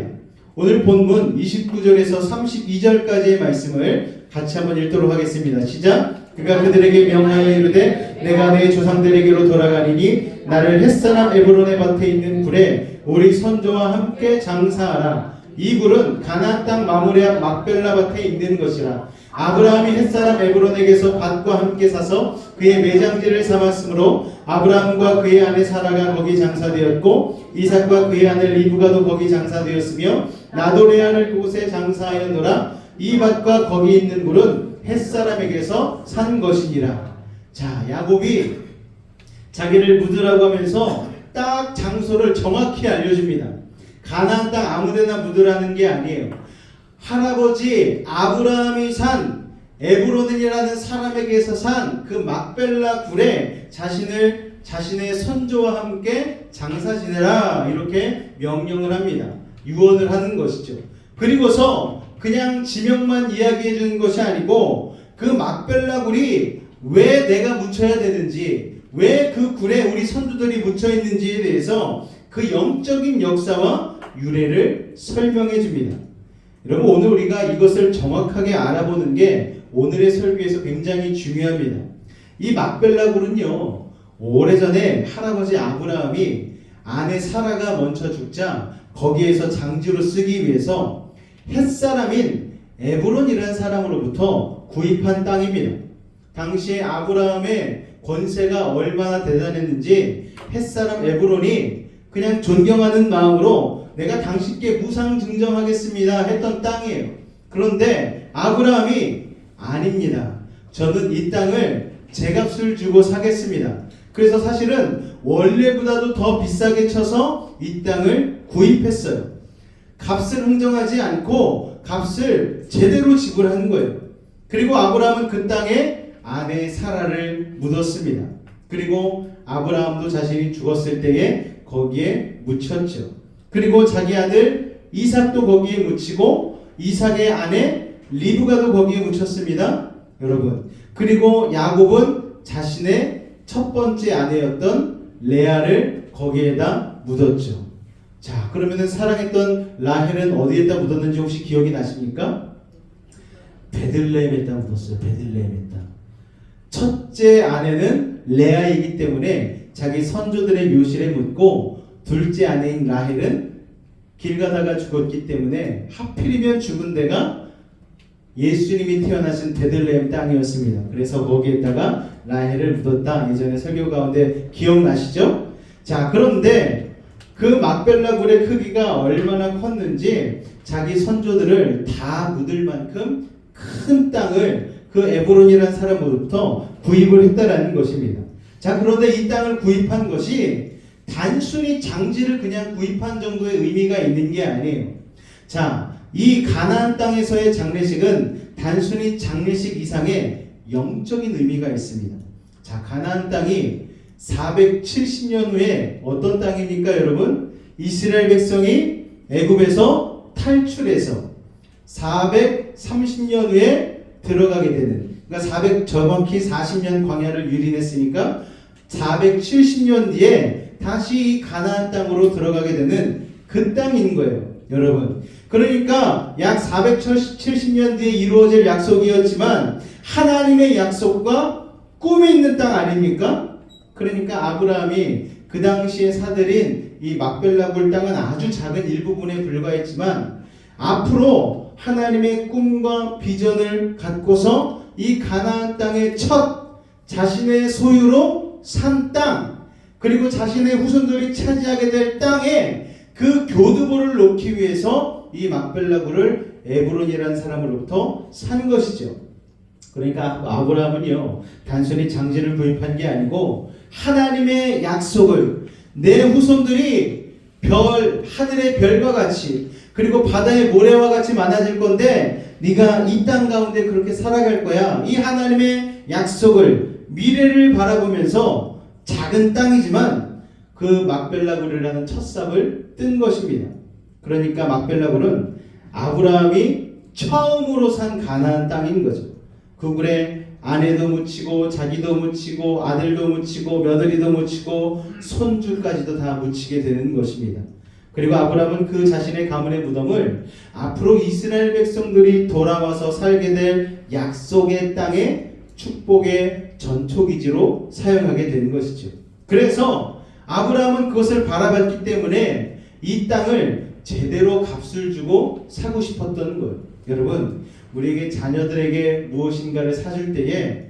S1: 오늘 본문 29절에서 32절까지의 말씀을 같이 한번 읽도록 하겠습니다. 시작. 그가 그들에게 명하여 이르되 내가 내 조상들에게로 돌아가리니 나를 햇사람 에브론의 밭에 있는 굴에 우리 선조와 함께 장사하라. 이 굴은 가나안 땅 마므레 앞 막벨라 밭에 있는 것이라. 아브라함이 햇사람 에브론에게서 밭과 함께 사서 그의 매장지를 삼았으므로 아브라함과 그의 아내 사라가 거기 장사되었고 이삭과 그의 아내 리브가도 거기 장사되었으며 나도 레아를 그곳에 장사하였노라. 이 밭과 거기 있는 굴은 햇사람에게서 산 것이니라. 자, 야곱이 자기를 묻으라고 하면서 딱 장소를 정확히 알려줍니다. 가나안 땅 아무데나 묻으라는 게 아니에요. 할아버지 아브라함이 산 에브론이라는 사람에게서 산 그 막벨라 굴에 자신의 선조와 함께 장사 지내라, 이렇게 명령을 합니다. 유언을 하는 것이죠. 그리고서 그냥 지명만 이야기해 주는 것이 아니고 그 막벨라 굴이 왜 내가 묻혀야 되는지, 왜 그 굴에 우리 선조들이 묻혀 있는지에 대해서 그 영적인 역사와 유래를 설명해 줍니다. 여러분, 오늘 우리가 이것을 정확하게 알아보는 게 오늘의 설교에서 굉장히 중요합니다. 이 막벨라 굴은요, 오래전에 할아버지 아브라함이 아내 사라가 먼저 죽자 거기에서 장지로 쓰기 위해서 햇사람인 에브론이라는 사람으로부터 구입한 땅입니다. 당시에 아브라함의 권세가 얼마나 대단했는지 햇사람 에브론이 그냥 존경하는 마음으로 내가 당신께 무상 증정하겠습니다 했던 땅이에요. 그런데 아브라함이 아닙니다. 저는 이 땅을 제값을 주고 사겠습니다. 그래서 사실은 원래보다도 더 비싸게 쳐서 이 땅을 구입했어요. 값을 흥정하지 않고 값을 제대로 지불하는 거예요. 그리고 아브라함은 그 땅에 아내 사라를 묻었습니다. 그리고 아브라함도 자신이 죽었을 때에 거기에 묻혔죠. 그리고 자기 아들 이삭도 거기에 묻히고 이삭의 아내 리브가도 거기에 묻혔습니다. 여러분, 그리고 야곱은 자신의 첫 번째 아내였던 레아를 거기에다 묻었죠. 자, 그러면은 사랑했던 라헬은 어디에다 묻었는지 혹시 기억이 나십니까? 베들레헴에다 묻었어요. 베들레헴에다. 첫째 아내는 레아이기 때문에 자기 선조들의 묘실에 묻고, 둘째 아내인 라헬은 길 가다가 죽었기 때문에 하필이면 죽은 데가 예수님이 태어나신 베들레헴 땅이었습니다. 그래서 거기에다가 라헬을 묻었다. 예전에 설교 가운데 기억나시죠? 자, 그런데 그 막벨라 굴의 크기가 얼마나 컸는지 자기 선조들을 다 묻을 만큼 큰 땅을 그 에브론이라는 사람으로부터 구입을 했다라는 것입니다. 자, 그런데 이 땅을 구입한 것이 단순히 장지를 그냥 구입한 정도의 의미가 있는 게 아니에요. 자, 이 가나안 땅에서의 장례식은 단순히 장례식 이상의 영적인 의미가 있습니다. 자, 가나안 땅이 470년 후에 어떤 땅입니까, 여러분? 이스라엘 백성이 애굽에서 탈출해서 430년 후에 들어가게 되는, 그러니까 정확히 40년 광야를 유린했으니까 470년 뒤에 다시 가나안 땅으로 들어가게 되는 그 땅인 거예요, 여러분. 그러니까 약 470년 뒤에 이루어질 약속이었지만 하나님의 약속과 꿈이 있는 땅 아닙니까? 그러니까 아브라함이 그 당시에 사들인 이 막벨라 굴 땅은 아주 작은 일부분에 불과했지만 앞으로 하나님의 꿈과 비전을 갖고서 이 가나안 땅의 첫 자신의 소유로 산 땅, 그리고 자신의 후손들이 차지하게 될 땅에 그 교두보를 놓기 위해서 이 막벨라굴을 에브론이라는 사람으로부터 산 것이죠. 그러니까 아브라함은요, 단순히 장지를 구입한 게 아니고 하나님의 약속을 내 후손들이 하늘의 별과 같이 그리고 바다의 모래와 같이 많아질 건데 네가 이 땅 가운데 그렇게 살아갈 거야. 이 하나님의 약속을 미래를 바라보면서 작은 땅이지만 그 막벨라굴이라는 첫 삽을 뜬 것입니다. 그러니까 막벨라굴은 아브라함이 처음으로 산 가나안 땅인 거죠. 그 굴에 아내도 묻히고 자기도 묻히고 아들도 묻히고 며느리도 묻히고 손주까지도 다 묻히게 되는 것입니다. 그리고 아브라함은 그 자신의 가문의 무덤을 앞으로 이스라엘 백성들이 돌아와서 살게 될 약속의 땅의 축복의 전초기지로 사용하게 되는 것이죠. 그래서 아브라함은 그것을 바라봤기 때문에 이 땅을 제대로 값을 주고 사고 싶었던 거예요. 여러분, 우리에게 자녀들에게 무엇인가를 사줄 때에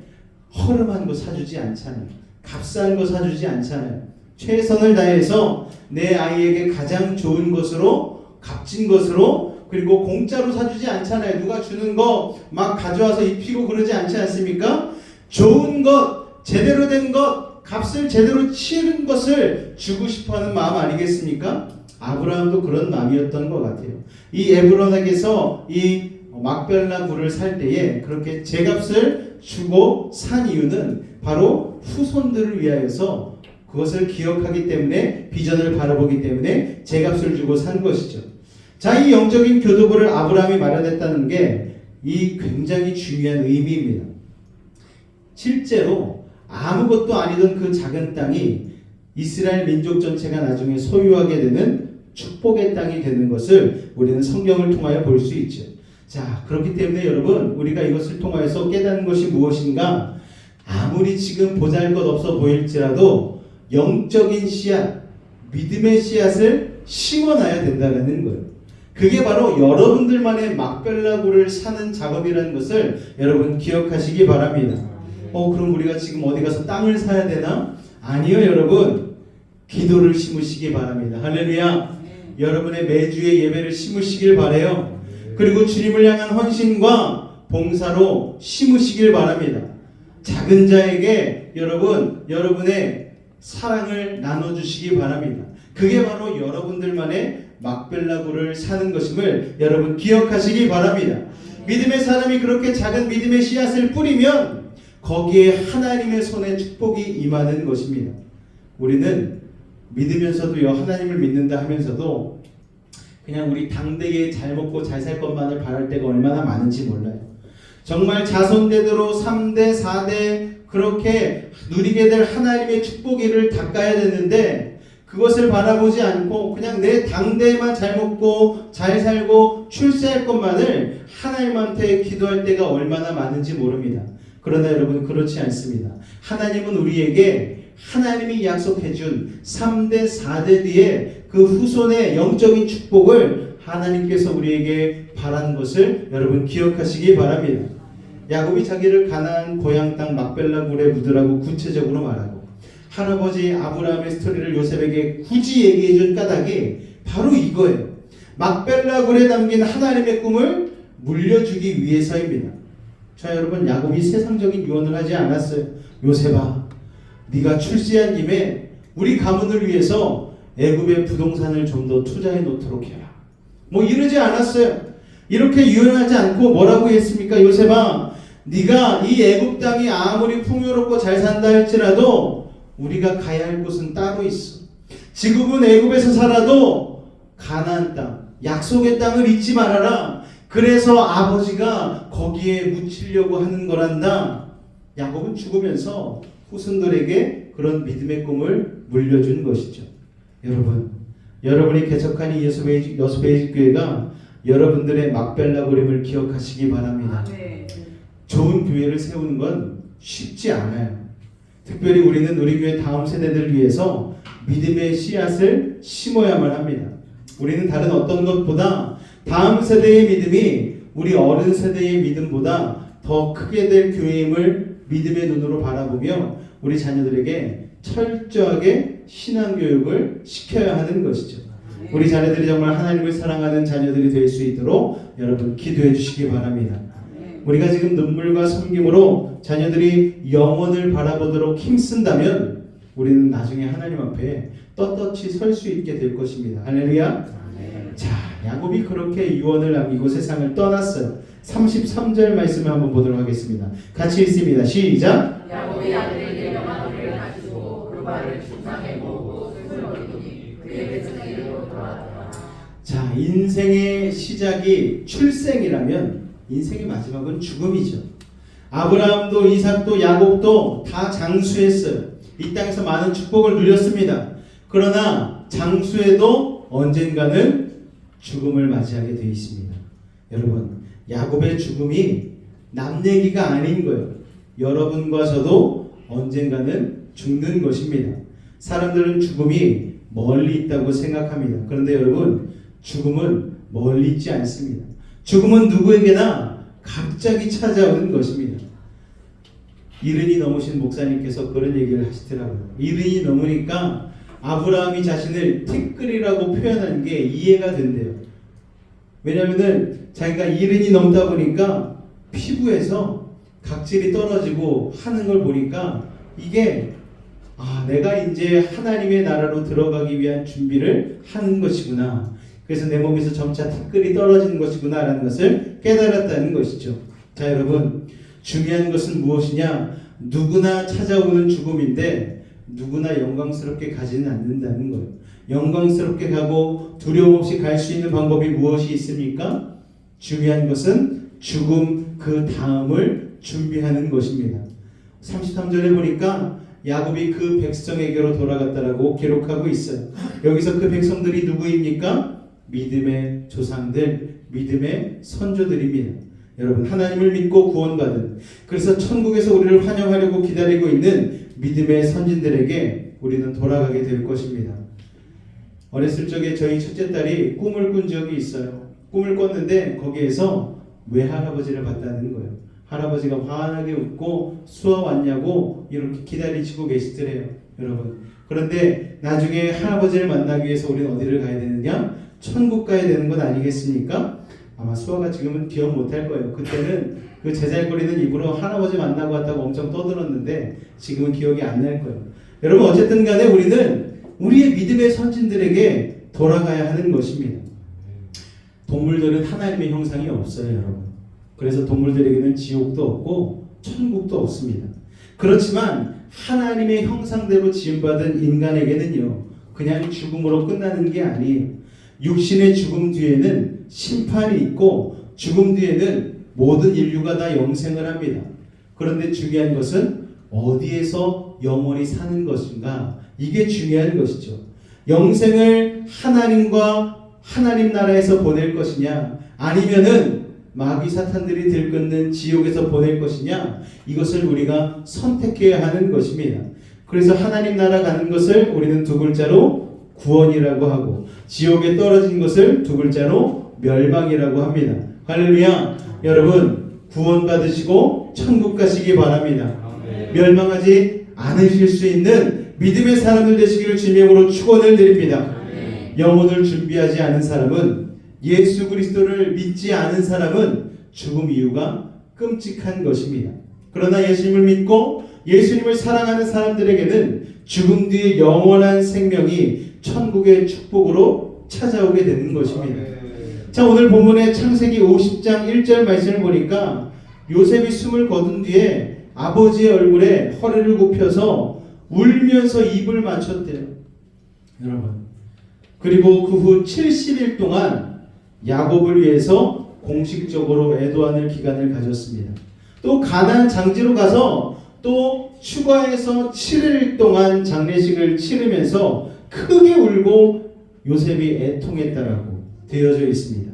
S1: 허름한 거 사주지 않잖아요. 값싼 거 사주지 않잖아요. 최선을 다해서 내 아이에게 가장 좋은 것으로, 값진 것으로, 그리고 공짜로 사주지 않잖아요. 누가 주는 거 막 가져와서 입히고 그러지 않지 않습니까? 좋은 것, 제대로 된 것, 값을 제대로 치른 것을 주고 싶어하는 마음 아니겠습니까? 아브라함도 그런 마음이었던 것 같아요. 이 에브론에게서 이 막벨라 굴을 살 때에 그렇게 제값을 주고 산 이유는 바로 후손들을 위하여서 그것을 기억하기 때문에, 비전을 바라보기 때문에 제값을 주고 산 것이죠. 자, 이 영적인 교두보를 아브라함이 마련했다는 게 이 굉장히 중요한 의미입니다. 실제로 아무것도 아니던 그 작은 땅이 이스라엘 민족 전체가 나중에 소유하게 되는 축복의 땅이 되는 것을 우리는 성경을 통하여 볼 수 있죠. 자, 그렇기 때문에 여러분, 우리가 이것을 통하여서 깨닫는 것이 무엇인가? 아무리 지금 보잘것없어 보일지라도 영적인 씨앗, 믿음의 씨앗을 심어놔야 된다는 거예요. 그게 바로 여러분들만의 막벨라굴을 사는 작업이라는 것을 여러분 기억하시기 바랍니다. 그럼 우리가 지금 어디 가서 땅을 사야 되나? 아니요, 여러분. 기도를 심으시기 바랍니다. 할렐루야. 여러분의 매주의 예배를 심으시길 바라요. 그리고 주님을 향한 헌신과 봉사로 심으시길 바랍니다. 작은 자에게 여러분의 사랑을 나눠주시기 바랍니다. 그게 바로 여러분들만의 막벨라굴을 사는 것임을 여러분 기억하시기 바랍니다. 믿음의 사람이 그렇게 작은 믿음의 씨앗을 뿌리면 거기에 하나님의 손에 축복이 임하는 것입니다. 우리는 믿으면서도요, 하나님을 믿는다 하면서도 그냥 우리 당대에 잘 먹고 잘 살 것만을 바랄 때가 얼마나 많은지 몰라요. 정말 자손대대로 3대, 4대 그렇게 누리게 될 하나님의 축복이를 닦아야 되는데 그것을 바라보지 않고 그냥 내 당대에만 잘 먹고 잘 살고 출세할 것만을 하나님한테 기도할 때가 얼마나 많은지 모릅니다. 그러나 여러분, 그렇지 않습니다. 하나님은 우리에게 하나님이 약속해준 3대, 4대 뒤에 그 후손의 영적인 축복을 하나님께서 우리에게 바란 것을 여러분 기억하시기 바랍니다. 야곱이 자기를 가나안 고향 땅 막벨라굴에 묻으라고 구체적으로 말하고 할아버지 아브라함의 스토리를 요셉에게 굳이 얘기해준 까닭이 바로 이거예요. 막벨라굴에 담긴 하나님의 꿈을 물려주기 위해서입니다. 자, 여러분, 야곱이 세상적인 유언을 하지 않았어요. 요셉아, 네가 출세한 김에 우리 가문을 위해서 애굽의 부동산을 좀 더 투자해 놓도록 해라. 이러지 않았어요. 이렇게 유언하지 않고 뭐라고 했습니까? 요셉아, 네가 이 애굽 땅이 아무리 풍요롭고 잘 산다 할지라도 우리가 가야 할 곳은 따로 있어. 지금은 애굽에서 살아도 가나안 땅, 약속의 땅을 잊지 말아라. 그래서 아버지가 거기에 묻히려고 하는 거란다. 야곱은 죽으면서 후손들에게 그런 믿음의 꿈을 물려준 것이죠. 여러분, 여러분이 개척한 이 여수베이직 교회가 여러분들의 막벨라굴임을 기억하시기 바랍니다. 좋은 교회를 세우는 건 쉽지 않아요. 특별히 우리는 우리 교회 다음 세대들을 위해서 믿음의 씨앗을 심어야만 합니다. 우리는 다른 어떤 것보다 다음 세대의 믿음이 우리 어른 세대의 믿음보다 더 크게 될 교회임을 믿음의 눈으로 바라보며 우리 자녀들에게 철저하게 신앙교육을 시켜야 하는 것이죠. 우리 자녀들이 정말 하나님을 사랑하는 자녀들이 될 수 있도록 여러분 기도해 주시기 바랍니다. 우리가 지금 눈물과 섬김으로 자녀들이 영혼을 바라보도록 힘쓴다면 우리는 나중에 하나님 앞에 떳떳이 설 수 있게 될 것입니다. 할렐루야. 자, 야곱이 그렇게 유언을 남기고 세상을 떠났어요. 33절 말씀을 한번 보도록 하겠습니다. 같이 읽습니다. 시작.
S2: 야곱이 아들에게 명함을 가지고 그발을 충상에 모으고 슬슬 어리더니 그의 백성에게로 돌아왔더라.
S1: 자, 인생의 시작이 출생이라면 인생의 마지막은 죽음이죠. 아브라함도 이삭도 야곱도 다 장수했어요. 이 땅에서 많은 축복을 누렸습니다. 그러나 장수에도 언젠가는 죽음을 맞이하게 되어 있습니다. 여러분, 야곱의 죽음이 남 얘기가 아닌 거예요. 여러분과 저도 언젠가는 죽는 것입니다. 사람들은 죽음이 멀리 있다고 생각합니다. 그런데 여러분, 죽음은 멀리 있지 않습니다. 죽음은 누구에게나 갑자기 찾아오는 것입니다. 이른이 넘으신 목사님께서 그런 얘기를 하시더라고요. 이른이 넘으니까 아브라함이 자신을 티끌이라고 표현한 게 이해가 된대요. 왜냐하면 자기가 이른이 넘다 보니까 피부에서 각질이 떨어지고 하는 걸 보니까 이게 내가 이제 하나님의 나라로 들어가기 위한 준비를 하는 것이구나. 그래서 내 몸에서 점차 티끌이 떨어지는 것이구나 라는 것을 깨달았다는 것이죠. 자, 여러분, 중요한 것은 무엇이냐? 누구나 찾아오는 죽음인데 누구나 영광스럽게 가지는 않는다는 거예요. 영광스럽게 가고 두려움 없이 갈 수 있는 방법이 무엇이 있습니까? 중요한 것은 죽음 그 다음을 준비하는 것입니다. 33절에 보니까 야곱이 그 백성에게로 돌아갔다라고 기록하고 있어요. 여기서 그 백성들이 누구입니까? 믿음의 조상들, 믿음의 선조들입니다. 여러분, 하나님을 믿고 구원받은, 그래서 천국에서 우리를 환영하려고 기다리고 있는 믿음의 선진들에게 우리는 돌아가게 될 것입니다. 어렸을 적에 저희 첫째 딸이 꿈을 꾼 적이 있어요. 꿈을 꿨는데 거기에서 외할아버지를 봤다는 거예요. 할아버지가 환하게 웃고 수업 왔냐고 이렇게 기다리시고 계시더래요. 여러분, 그런데 나중에 할아버지를 만나기 위해서 우리는 어디를 가야 되느냐? 천국 가야 되는 것 아니겠습니까? 아마 수아가 지금은 기억 못할 거예요. 그때는 그 제잘거리는 입으로 할아버지 만나고 왔다고 엄청 떠들었는데 지금은 기억이 안 날 거예요. 여러분, 어쨌든 간에 우리는 우리의 믿음의 선진들에게 돌아가야 하는 것입니다. 동물들은 하나님의 형상이 없어요, 여러분. 그래서 동물들에게는 지옥도 없고 천국도 없습니다. 그렇지만 하나님의 형상대로 지음받은 인간에게는요, 그냥 죽음으로 끝나는 게 아니에요. 육신의 죽음 뒤에는 심판이 있고 죽음 뒤에는 모든 인류가 다 영생을 합니다. 그런데 중요한 것은 어디에서 영원히 사는 것인가? 이게 중요한 것이죠. 영생을 하나님과 하나님 나라에서 보낼 것이냐, 아니면은 마귀 사탄들이 들끓는 지옥에서 보낼 것이냐, 이것을 우리가 선택해야 하는 것입니다. 그래서 하나님 나라 가는 것을 우리는 두 글자로 구원이라고 하고, 지옥에 떨어진 것을 두 글자로 멸망이라고 합니다. 할렐루야. 여러분, 구원 받으시고 천국 가시기 바랍니다. 멸망하지 않으실 수 있는 믿음의 사람들 되시기를 주님으로 축원을 드립니다. 영혼을 준비하지 않은 사람은, 예수 그리스도를 믿지 않은 사람은 죽음 이유가 끔찍한 것입니다. 그러나 예수님을 믿고 예수님을 사랑하는 사람들에게는 죽음 뒤에 영원한 생명이 천국의 축복으로 찾아오게 되는 것입니다. 자, 오늘 본문의 창세기 50장 1절 말씀을 보니까 요셉이 숨을 거둔 뒤에 아버지의 얼굴에 허리를 굽혀서 울면서 입을 맞췄대요. 여러분, 그리고 그 후 70일 동안 야곱을 위해서 공식적으로 애도하는 기간을 가졌습니다. 또 가나안 장지로 가서 또 휴가에서 7일 동안 장례식을 치르면서 크게 울고 요셉이 애통했다라고 되어져 있습니다.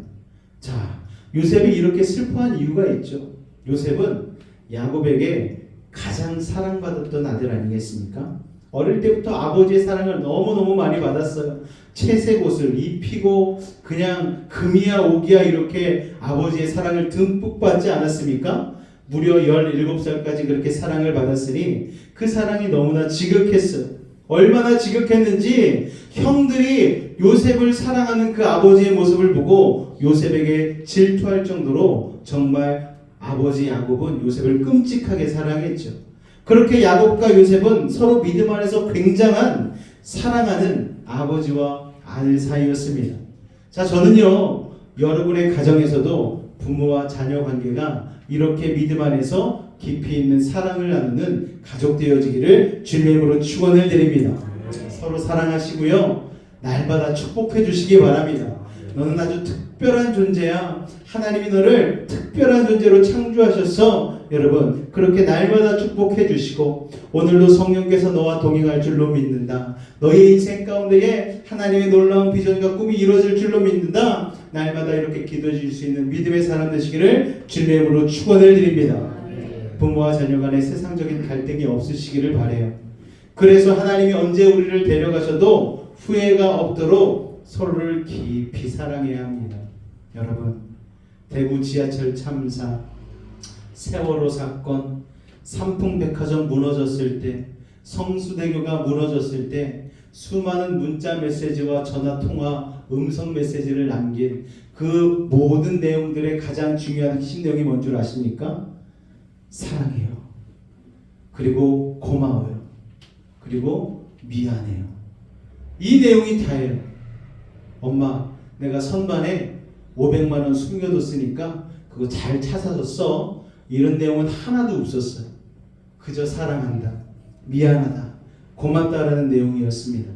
S1: 자, 요셉이 이렇게 슬퍼한 이유가 있죠. 요셉은 야곱에게 가장 사랑받았던 아들 아니겠습니까? 어릴 때부터 아버지의 사랑을 너무너무 많이 받았어요. 채색 옷을 입히고 그냥 금이야 옥이야 이렇게 아버지의 사랑을 듬뿍 받지 않았습니까? 무려 17살까지 그렇게 사랑을 받았으니 그 사랑이 너무나 지극했어요. 얼마나 지극했는지 형들이 요셉을 사랑하는 그 아버지의 모습을 보고 요셉에게 질투할 정도로 정말 아버지 야곱은 요셉을 끔찍하게 사랑했죠. 그렇게 야곱과 요셉은 서로 믿음 안에서 굉장한 사랑하는 아버지와 아들 사이였습니다. 자, 저는요, 여러분의 가정에서도 부모와 자녀 관계가 이렇게 믿음 안에서 깊이 있는 사랑을 나누는 가족 되어지기를 주님의 이름으로 축원을 드립니다. 서로 사랑하시고요, 날마다 축복해 주시기 바랍니다. 너는 아주 특별한 존재야. 하나님이 너를 특별한 존재로 창조하셔서 여러분 그렇게 날마다 축복해 주시고 오늘도 성령께서 너와 동행할 줄로 믿는다. 너의 인생 가운데에 하나님의 놀라운 비전과 꿈이 이루어질 줄로 믿는다. 날마다 이렇게 기도해 줄 수 있는 믿음의 사람 되시기를 주님의 이름으로 축원을 드립니다. 부모와 자녀 간에 세상적인 갈등이 없으시기를 바라요. 그래서 하나님이 언제 우리를 데려가셔도 후회가 없도록 서로를 깊이 사랑해야 합니다. 여러분, 대구 지하철 참사, 세월호 사건, 삼풍백화점 무너졌을 때, 성수대교가 무너졌을 때 수많은 문자 메시지와 전화 통화, 음성 메시지를 남긴 그 모든 내용들의 가장 중요한 핵심 내용이 뭔 줄 아십니까? 사랑해요. 그리고 고마워요. 그리고 미안해요. 이 내용이 다예요. 엄마, 내가 선반에 500만 원 숨겨뒀으니까 그거 잘 찾아서 써. 이런 내용은 하나도 없었어요. 그저 사랑한다, 미안하다, 고맙다라는 내용이었습니다.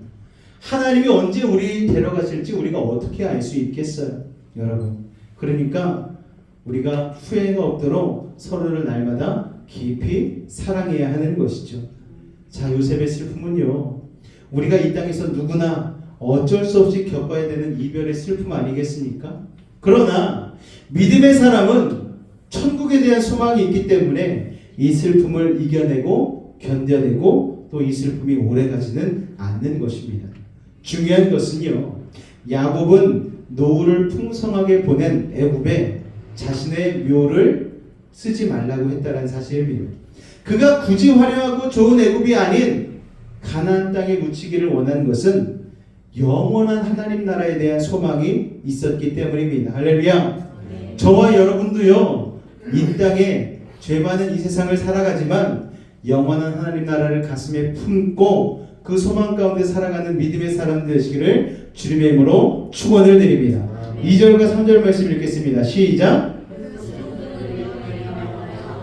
S1: 하나님이 언제 우리 데려가실지 우리가 어떻게 알 수 있겠어요, 여러분. 그러니까 우리가 후회가 없도록 서로를 날마다 깊이 사랑해야 하는 것이죠. 자, 요셉의 슬픔은요, 우리가 이 땅에서 누구나 어쩔 수 없이 겪어야 되는 이별의 슬픔 아니겠습니까? 그러나 믿음의 사람은 천국에 대한 소망이 있기 때문에 이 슬픔을 이겨내고 견뎌내고 또 이 슬픔이 오래가지는 않는 것입니다. 중요한 것은요, 야곱은 노후를 풍성하게 보낸 애굽에 자신의 묘를 쓰지 말라고 했다는 사실입니다. 그가 굳이 화려하고 좋은 애굽이 아닌 가나안 땅에 묻히기를 원한 것은 영원한 하나님 나라에 대한 소망이 있었기 때문입니다. 할렐루야. 저와 여러분도요, 이 땅에 죄 많은 이 세상을 살아가지만 영원한 하나님 나라를 가슴에 품고 그 소망 가운데 살아가는 믿음의 사람 되시기를 주님의 이름으로 축원을 드립니다. 2절과 3절 말씀 읽겠습니다. 시작.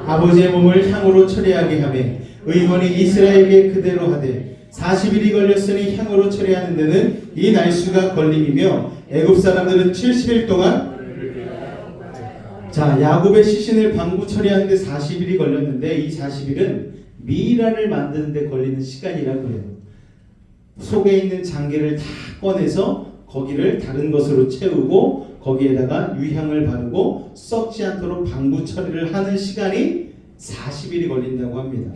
S1: 아버지의 몸을 향으로 처리하게 하며 의원이 이스라엘에게 그대로 하되 40일이 걸렸으니 향으로 처리하는 데는 이 날수가 걸림이며 애굽 사람들은 70일 동안 자, 야곱의 시신을 방부 처리하는 데 40일이 걸렸는데 이 40일은 미이라를 만드는 데 걸리는 시간이라고 해요. 속에 있는 장계를 다 꺼내서 거기를 다른 것으로 채우고 거기에다가 유향을 바르고 썩지 않도록 방부 처리를 하는 시간이 40일이 걸린다고 합니다.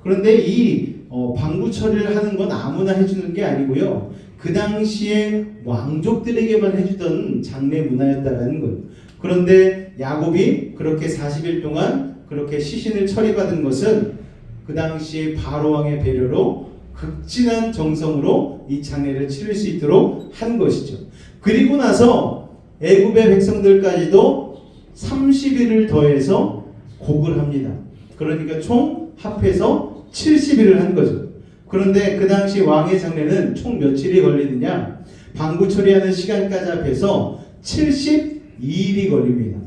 S1: 그런데 이 방부 처리를 하는 건 아무나 해주는 게 아니고요, 그 당시에 왕족들에게만 해주던 장례 문화였다라는 거예요. 그런데 야곱이 그렇게 40일 동안 그렇게 시신을 처리받은 것은 그 당시에 바로왕의 배려로 극진한 정성으로 이 장례를 치를 수 있도록 한 것이죠. 그리고 나서 애굽의 백성들까지도 30일을 더해서 곡을 합니다. 그러니까 총 합해서 70일을 한 거죠. 그런데 그 당시 왕의 장례는 총 며칠이 걸리느냐? 방부 처리하는 시간까지 합해서 72일이 걸립니다.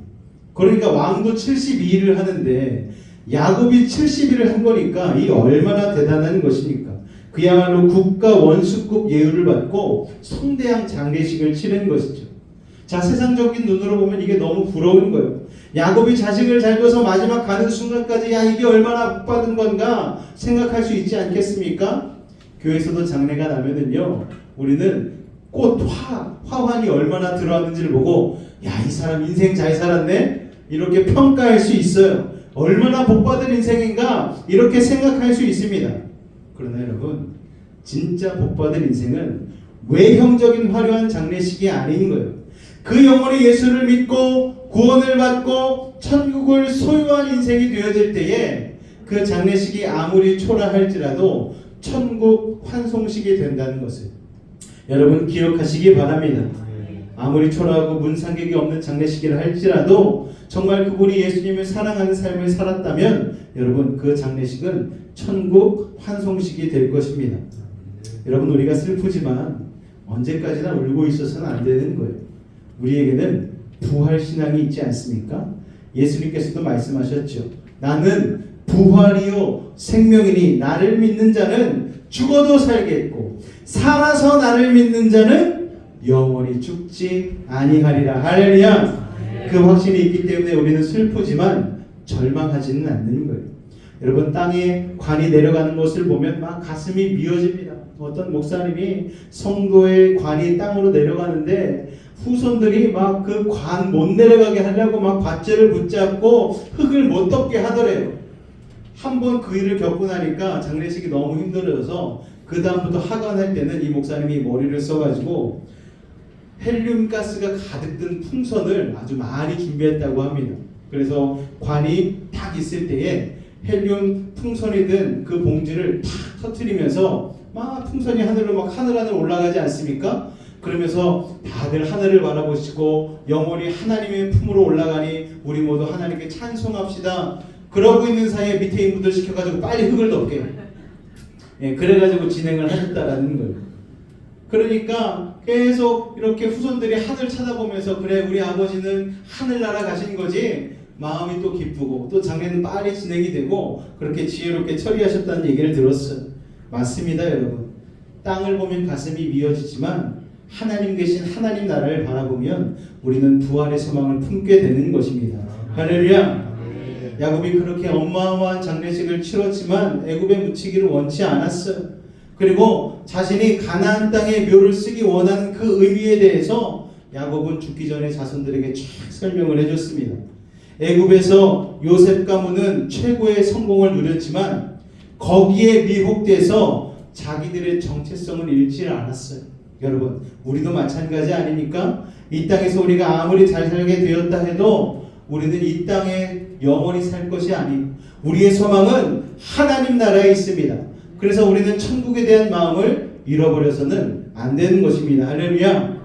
S1: 그러니까 왕도 72일을 하는데 야곱이 70일을 한 거니까 이 얼마나 대단한 것입니까? 그야말로 국가 원수급 예우를 받고 성대한 장례식을 치른 것이죠. 자, 세상적인 눈으로 보면 이게 너무 부러운 거예요. 야곱이 자식을 잘 둬서 마지막 가는 순간까지 야, 이게 얼마나 복받은 건가 생각할 수 있지 않겠습니까? 교회에서도 장례가 나면은요, 우리는 꽃 화환이 얼마나 들어왔는지를 보고 야, 이 사람 인생 잘 살았네? 이렇게 평가할 수 있어요. 얼마나 복받은 인생인가? 이렇게 생각할 수 있습니다. 그러나 여러분, 진짜 복받은 인생은 외형적인 화려한 장례식이 아닌 거예요. 그 영혼이 예수를 믿고 구원을 받고 천국을 소유한 인생이 되어질 때에 그 장례식이 아무리 초라할지라도 천국 환송식이 된다는 것을 여러분 기억하시기 바랍니다. 아무리 초라하고 문상객이 없는 장례식이라 할지라도 정말 그분이 예수님을 사랑하는 삶을 살았다면 여러분 그 장례식은 천국 환송식이 될 것입니다. 여러분 우리가 슬프지만 언제까지나 울고 있어서는 안 되는 거예요. 우리에게는 부활신앙이 있지 않습니까? 예수님께서도 말씀하셨죠. 나는 부활이요 생명이니 나를 믿는 자는 죽어도 살겠고 살아서 나를 믿는 자는 영원히 죽지 아니하리라. 할렐루야. 그 확신이 있기 때문에 우리는 슬프지만 절망하지는 않는 거예요. 여러분 땅에 관이 내려가는 것을 보면 막 가슴이 미어집니다. 어떤 목사님이 성도의 관이 땅으로 내려가는데 후손들이 막 그 관 못 내려가게 하려고 막 밧줄을 붙잡고 흙을 못 덮게 하더래요. 한번 그 일을 겪고 나니까 장례식이 너무 힘들어져서 그 다음부터 하관할 때는 이 목사님이 머리를 써가지고 헬륨 가스가 가득 든 풍선을 아주 많이 준비했다고 합니다. 그래서 관이 딱 있을 때에 헬륨 풍선이 든 그 봉지를 탁 터뜨리면서 막 풍선이 하늘로 막 하늘 올라가지 않습니까? 그러면서 다들 하늘을 바라보시고 영원히 하나님의 품으로 올라가니 우리 모두 하나님께 찬송합시다. 그러고 있는 사이에 밑에 인분들 시켜가지고 빨리 흙을 덮게. 그래가지고 진행을 하셨다라는 거예요. 그러니까 계속 이렇게 후손들이 하늘 쳐다보면서 그래 우리 아버지는 하늘나라 가신 거지 마음이 또 기쁘고 또 장례는 빨리 진행이 되고 그렇게 지혜롭게 처리하셨다는 얘기를 들었어요. 맞습니다 여러분. 땅을 보면 가슴이 미어지지만 하나님 계신 하나님 나라를 바라보면 우리는 부활의 소망을 품게 되는 것입니다. 할렐루야. 야곱이 그렇게 어마어마한 장례식을 치렀지만 애굽에 묻히기를 원치 않았어요. 그리고 자신이 가나안 땅에 묘를 쓰기 원하는 그 의미에 대해서 야곱은 죽기 전에 자손들에게 쫙 설명을 해줬습니다. 애굽에서 요셉 가문은 최고의 성공을 누렸지만 거기에 미혹돼서 자기들의 정체성을 잃지 않았어요. 여러분 우리도 마찬가지 아닙니까? 이 땅에서 우리가 아무리 잘 살게 되었다 해도 우리는 이 땅에 영원히 살 것이 아니고 우리의 소망은 하나님 나라에 있습니다. 그래서 우리는 천국에 대한 마음을 잃어버려서는 안 되는 것입니다. 할렐루야.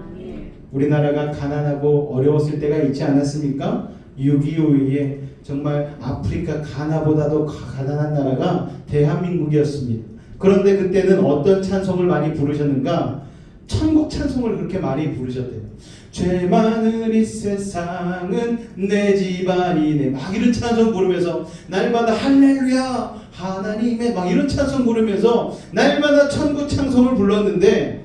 S1: 우리나라가 가난하고 어려웠을 때가 있지 않았습니까? 6.25에 정말 아프리카 가나보다도 가난한 나라가 대한민국이었습니다. 그런데 그때는 어떤 찬송을 많이 부르셨는가? 천국 찬송을 그렇게 많이 부르셨대요. 죄 많은 이 세상은 내 집안이네 막 이런 찬송 부르면서 날마다 할렐루야 하나님의 막 이런 찬송 부르면서 날마다 천국 찬송을 불렀는데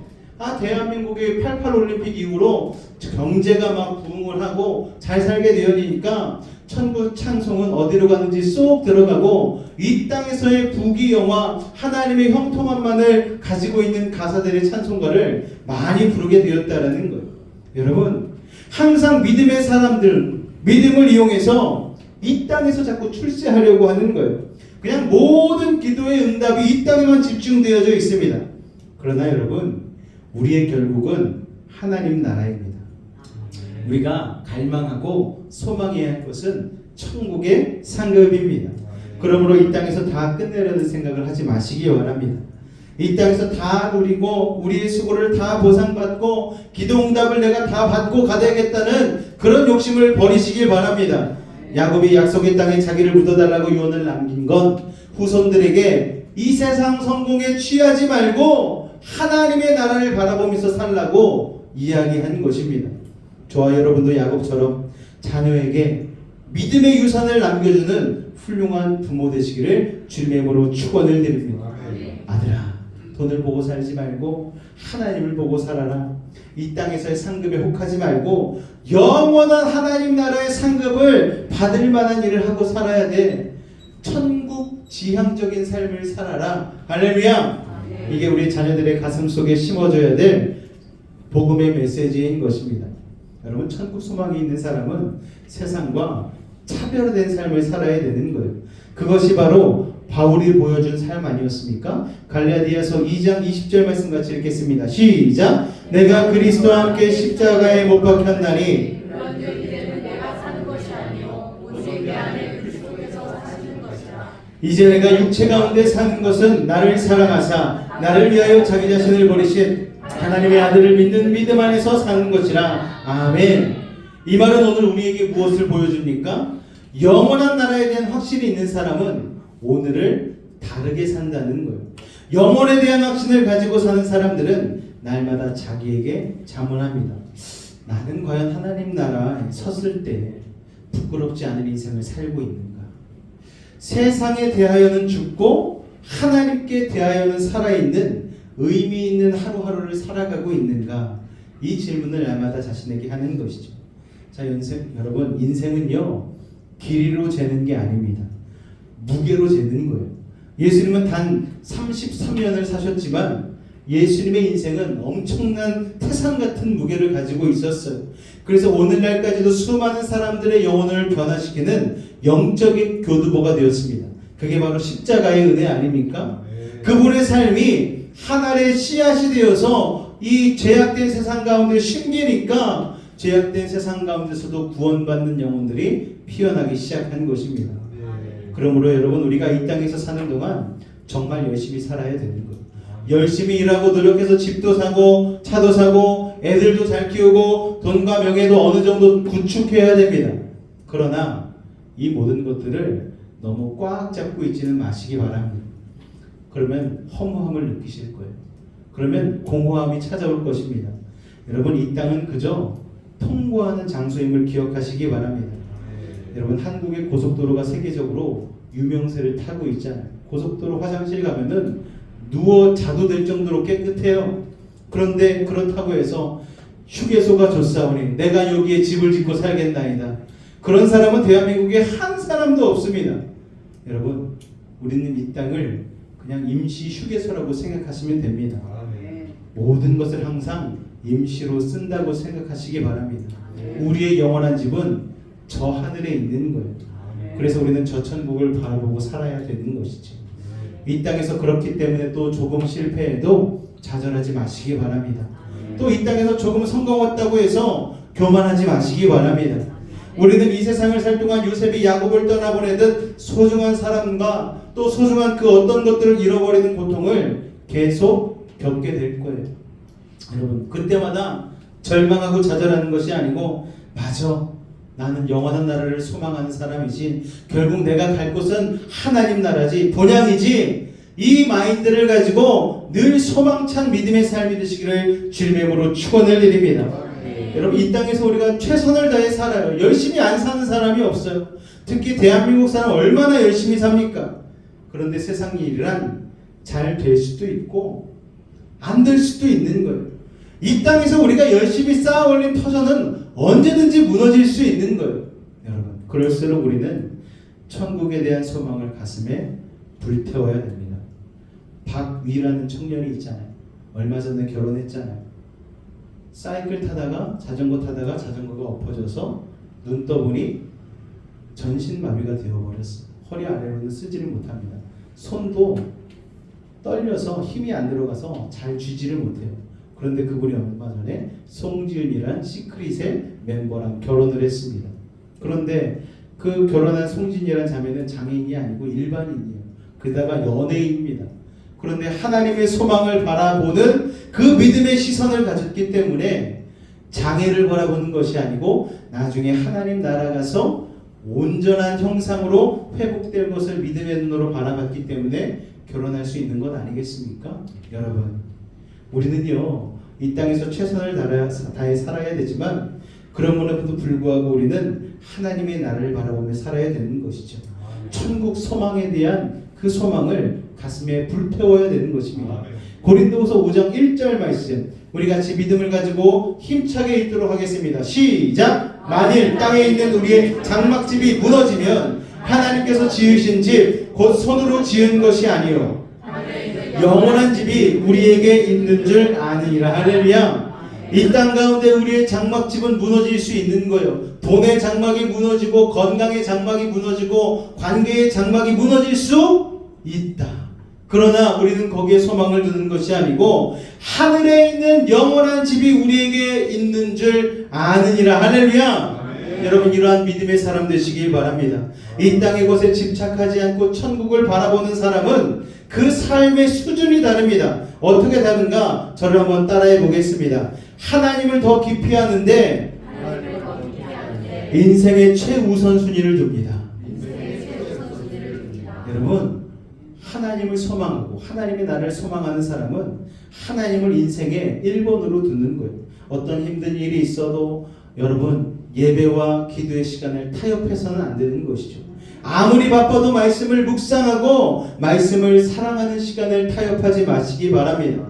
S1: 대한민국의 88 올림픽 이후로 경제가 막 부흥을 하고 잘 살게 되어지니까 천국 찬송은 어디로 가는지 쏙 들어가고 이 땅에서의 부귀영화 하나님의 형통함만을 가지고 있는 가사들의 찬송가를 많이 부르게 되었다라는 거예요. 여러분 항상 믿음의 사람들 믿음을 이용해서 이 땅에서 자꾸 출세하려고 하는 거예요. 그냥 모든 기도의 응답이 이 땅에만 집중되어져 있습니다. 그러나 여러분 우리의 결국은 하나님 나라입니다. 우리가 갈망하고 소망해야 할 것은 천국의 상급입니다. 그러므로 이 땅에서 다 끝내려는 생각을 하지 마시기 바랍니다. 이 땅에서 다 누리고 우리의 수고를 다 보상받고 기도응답을 내가 다 받고 가야겠다는 그런 욕심을 버리시길 바랍니다. 야곱이 약속의 땅에 자기를 묻어달라고 유언을 남긴 건 후손들에게 이 세상 성공에 취하지 말고 하나님의 나라를 바라보면서 살라고 이야기한 것입니다. 저와 여러분도 야곱처럼 자녀에게 믿음의 유산을 남겨주는 훌륭한 부모 되시기를 주님의 이름으로 축원을 드립니다. 아들아 돈을 보고 살지 말고 하나님을 보고 살아라. 이 땅에서의 상급에 혹하지 말고 영원한 하나님 나라의 상급을 받을 만한 일을 하고 살아야 돼. 천국 지향적인 삶을 살아라. 할렐루야. 이게 우리 자녀들의 가슴 속에 심어줘야 될 복음의 메시지인 것입니다. 여러분 천국 소망이 있는 사람은 세상과 차별화된 삶을 살아야 되는 거예요. 그것이 바로 바울이 보여준 삶 아니었습니까? 갈라디아서 2장 20절 말씀 같이 읽겠습니다. 시작. 내가 그리스도와 함께 십자가에 못 박혔나니
S2: 그런즉 이제는 내가 사는 것이 아니요 오직 내 안에 그리스도께서 사시는 것이라.
S1: 이제 내가 육체 가운데 사는 것은 나를 사랑하사 나를 위하여 자기 자신을 버리신 하나님의 아들을 믿는 믿음 안에서 사는 것이라. 아멘. 이 말은 오늘 우리에게 무엇을 보여줍니까? 영원한 나라에 대한 확신이 있는 사람은 오늘을 다르게 산다는 거예요. 영혼에 대한 확신을 가지고 사는 사람들은 날마다 자기에게 자문합니다. 나는 과연 하나님 나라에 섰을 때 부끄럽지 않은 인생을 살고 있는가? 세상에 대하여는 죽고 하나님께 대하여는 살아있는 의미 있는 하루하루를 살아가고 있는가? 이 질문을 날마다 자신에게 하는 것이죠. 자, 여러분, 인생은요 길이로 재는 게 아닙니다. 무게로 재는 거예요. 예수님은 단 33년을 사셨지만 예수님의 인생은 엄청난 태산 같은 무게를 가지고 있었어요. 그래서 오늘날까지도 수많은 사람들의 영혼을 변화시키는 영적인 교두보가 되었습니다. 그게 바로 십자가의 은혜 아닙니까? 그분의 삶이 한 알의 씨앗이 되어서 이 죄악된 세상 가운데 심기니까 죄악된 세상 가운데서도 구원받는 영혼들이 피어나기 시작한 것입니다. 그러므로 여러분, 우리가 이 땅에서 사는 동안 정말 열심히 살아야 되는 거예요. 열심히 일하고 노력해서 집도 사고 차도 사고 애들도 잘 키우고 돈과 명예도 어느 정도 구축해야 됩니다. 그러나 이 모든 것들을 너무 꽉 잡고 있지는 마시기 바랍니다. 그러면 허무함을 느끼실 거예요. 그러면 공허함이 찾아올 것입니다. 여러분, 이 땅은 그저 통고하는 장소임을 기억하시기 바랍니다. 여러분, 한국의 고속도로가 세계적으로 유명세를 타고 있잖아요. 고속도로 화장실 가면은 누워 자도 될 정도로 깨끗해요. 그런데 그렇다고 해서 휴게소가 좋사오니 내가 여기에 집을 짓고 살겠나이다. 그런 사람은 대한민국에 한 사람도 없습니다. 여러분, 우리는 이 땅을 그냥 임시 휴게소라고 생각하시면 됩니다. 모든 것을 항상 임시로 쓴다고 생각하시기 바랍니다. 우리의 영원한 집은 저 하늘에 있는 거예요. 그래서 우리는 저 천국을 바라보고 살아야 되는 것이죠. 이 땅에서 그렇기 때문에 또 조금 실패해도 좌절하지 마시기 바랍니다. 또 이 땅에서 조금 성공했다고 해서 교만하지 마시기 바랍니다. 우리는 이 세상을 살 동안 요셉이 야곱을 떠나보내듯 소중한 사람과 또 소중한 그 어떤 것들을 잃어버리는 고통을 계속 겪게 될 거예요. 여러분, 그때마다 절망하고 좌절하는 것이 아니고, 맞아, 나는 영원한 나라를 소망하는 사람이지, 결국 내가 갈 곳은 하나님 나라지, 본향이지, 이 마인드를 가지고 늘 소망찬 믿음의 삶이 되시기를 주님의 이름으로 축원을 드립니다. 여러분, 이 땅에서 우리가 최선을 다해 살아요. 열심히 안 사는 사람이 없어요. 특히 대한민국 사람 얼마나 열심히 삽니까? 그런데 세상 일이란 잘 될 수도 있고 안 될 수도 있는 거예요. 이 땅에서 우리가 열심히 쌓아 올린 터전은 언제든지 무너질 수 있는 거예요. 여러분, 그럴수록 우리는 천국에 대한 소망을 가슴에 불태워야 됩니다. 박위라는 청년이 있잖아요. 얼마 전에 결혼했잖아요. 사이클 타다가 자전거 타다가 자전거가 엎어져서 눈 떠보니 전신마비가 되어버렸어요. 허리 아래로는 쓰지를 못합니다. 손도 떨려서 힘이 안 들어가서 잘 쥐지를 못해요. 그런데 그분이 얼마 전에 송지은이란 시크릿의 멤버랑 결혼을 했습니다. 그런데 그 결혼한 송진이라는 자매는 장애인이 아니고 일반인이에요. 게다가 연예인입니다. 그런데 하나님의 소망을 바라보는 그 믿음의 시선을 가졌기 때문에 장애를 바라보는 것이 아니고 나중에 하나님 나라 가서 온전한 형상으로 회복될 것을 믿음의 눈으로 바라봤기 때문에 결혼할 수 있는 것 아니겠습니까? 여러분, 우리는요 이 땅에서 최선을 다해 살아야 되지만 그럼에도 불구하고 우리는 하나님의 나라를 바라보며 살아야 되는 것이죠. 천국 소망에 대한 그 소망을 가슴에 불태워야 되는 것입니다. 고린도후서 5장 1절 말씀, 우리 같이 믿음을 가지고 힘차게 읽도록 하겠습니다. 시작! 만일 땅에 있는 우리의 장막집이 무너지면 하나님께서 지으신 집 곧 손으로 지은 것이 아니요 영원한 집이 우리에게 있는 줄 아니라. 할렐루야. 이 땅 가운데 우리의 장막집은 무너질 수 있는 거예요. 돈의 장막이 무너지고 건강의 장막이 무너지고 관계의 장막이 무너질 수 있다. 그러나 우리는 거기에 소망을 두는 것이 아니고 하늘에 있는 영원한 집이 우리에게 있는 줄 아느니라. 할렐루야. 여러분 이러한 믿음의 사람 되시길 바랍니다. 이 땅의 것에 집착하지 않고 천국을 바라보는 사람은 그 삶의 수준이 다릅니다. 어떻게 다른가? 저를 한번 따라해 보겠습니다. 하나님을 더 깊이 하는데 인생의 최우선순위를 둡니다. 여러분 하나님을 소망하고 하나님의 나를 소망하는 사람은 하나님을 인생의 1번으로 두는 거예요. 어떤 힘든 일이 있어도 여러분 예배와 기도의 시간을 타협해서는 안 되는 것이죠. 아무리 바빠도 말씀을 묵상하고 말씀을 사랑하는 시간을 타협하지 마시기 바랍니다.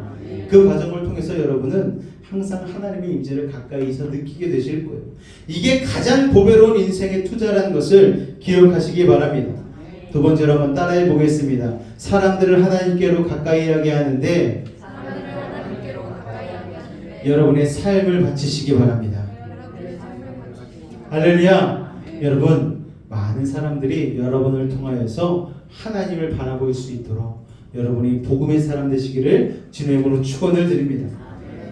S1: 그 과정을 통해서 여러분은 항상 하나님의 임재를 가까이서 느끼게 되실 거예요. 이게 가장 보배로운 인생의 투자라는 것을 기억하시기 바랍니다. 두 번째로 한번 따라해 보겠습니다. 사람들을 하나님께로 가까이 하게 하는데 여러분의 삶을 바치시기 바랍니다. 할렐루야. 여러분 많은 사람들이 여러분을 통하여서 하나님을 바라볼 수 있도록 여러분이 복음의 사람 되시기를 주님의 이름으로 축원을 드립니다.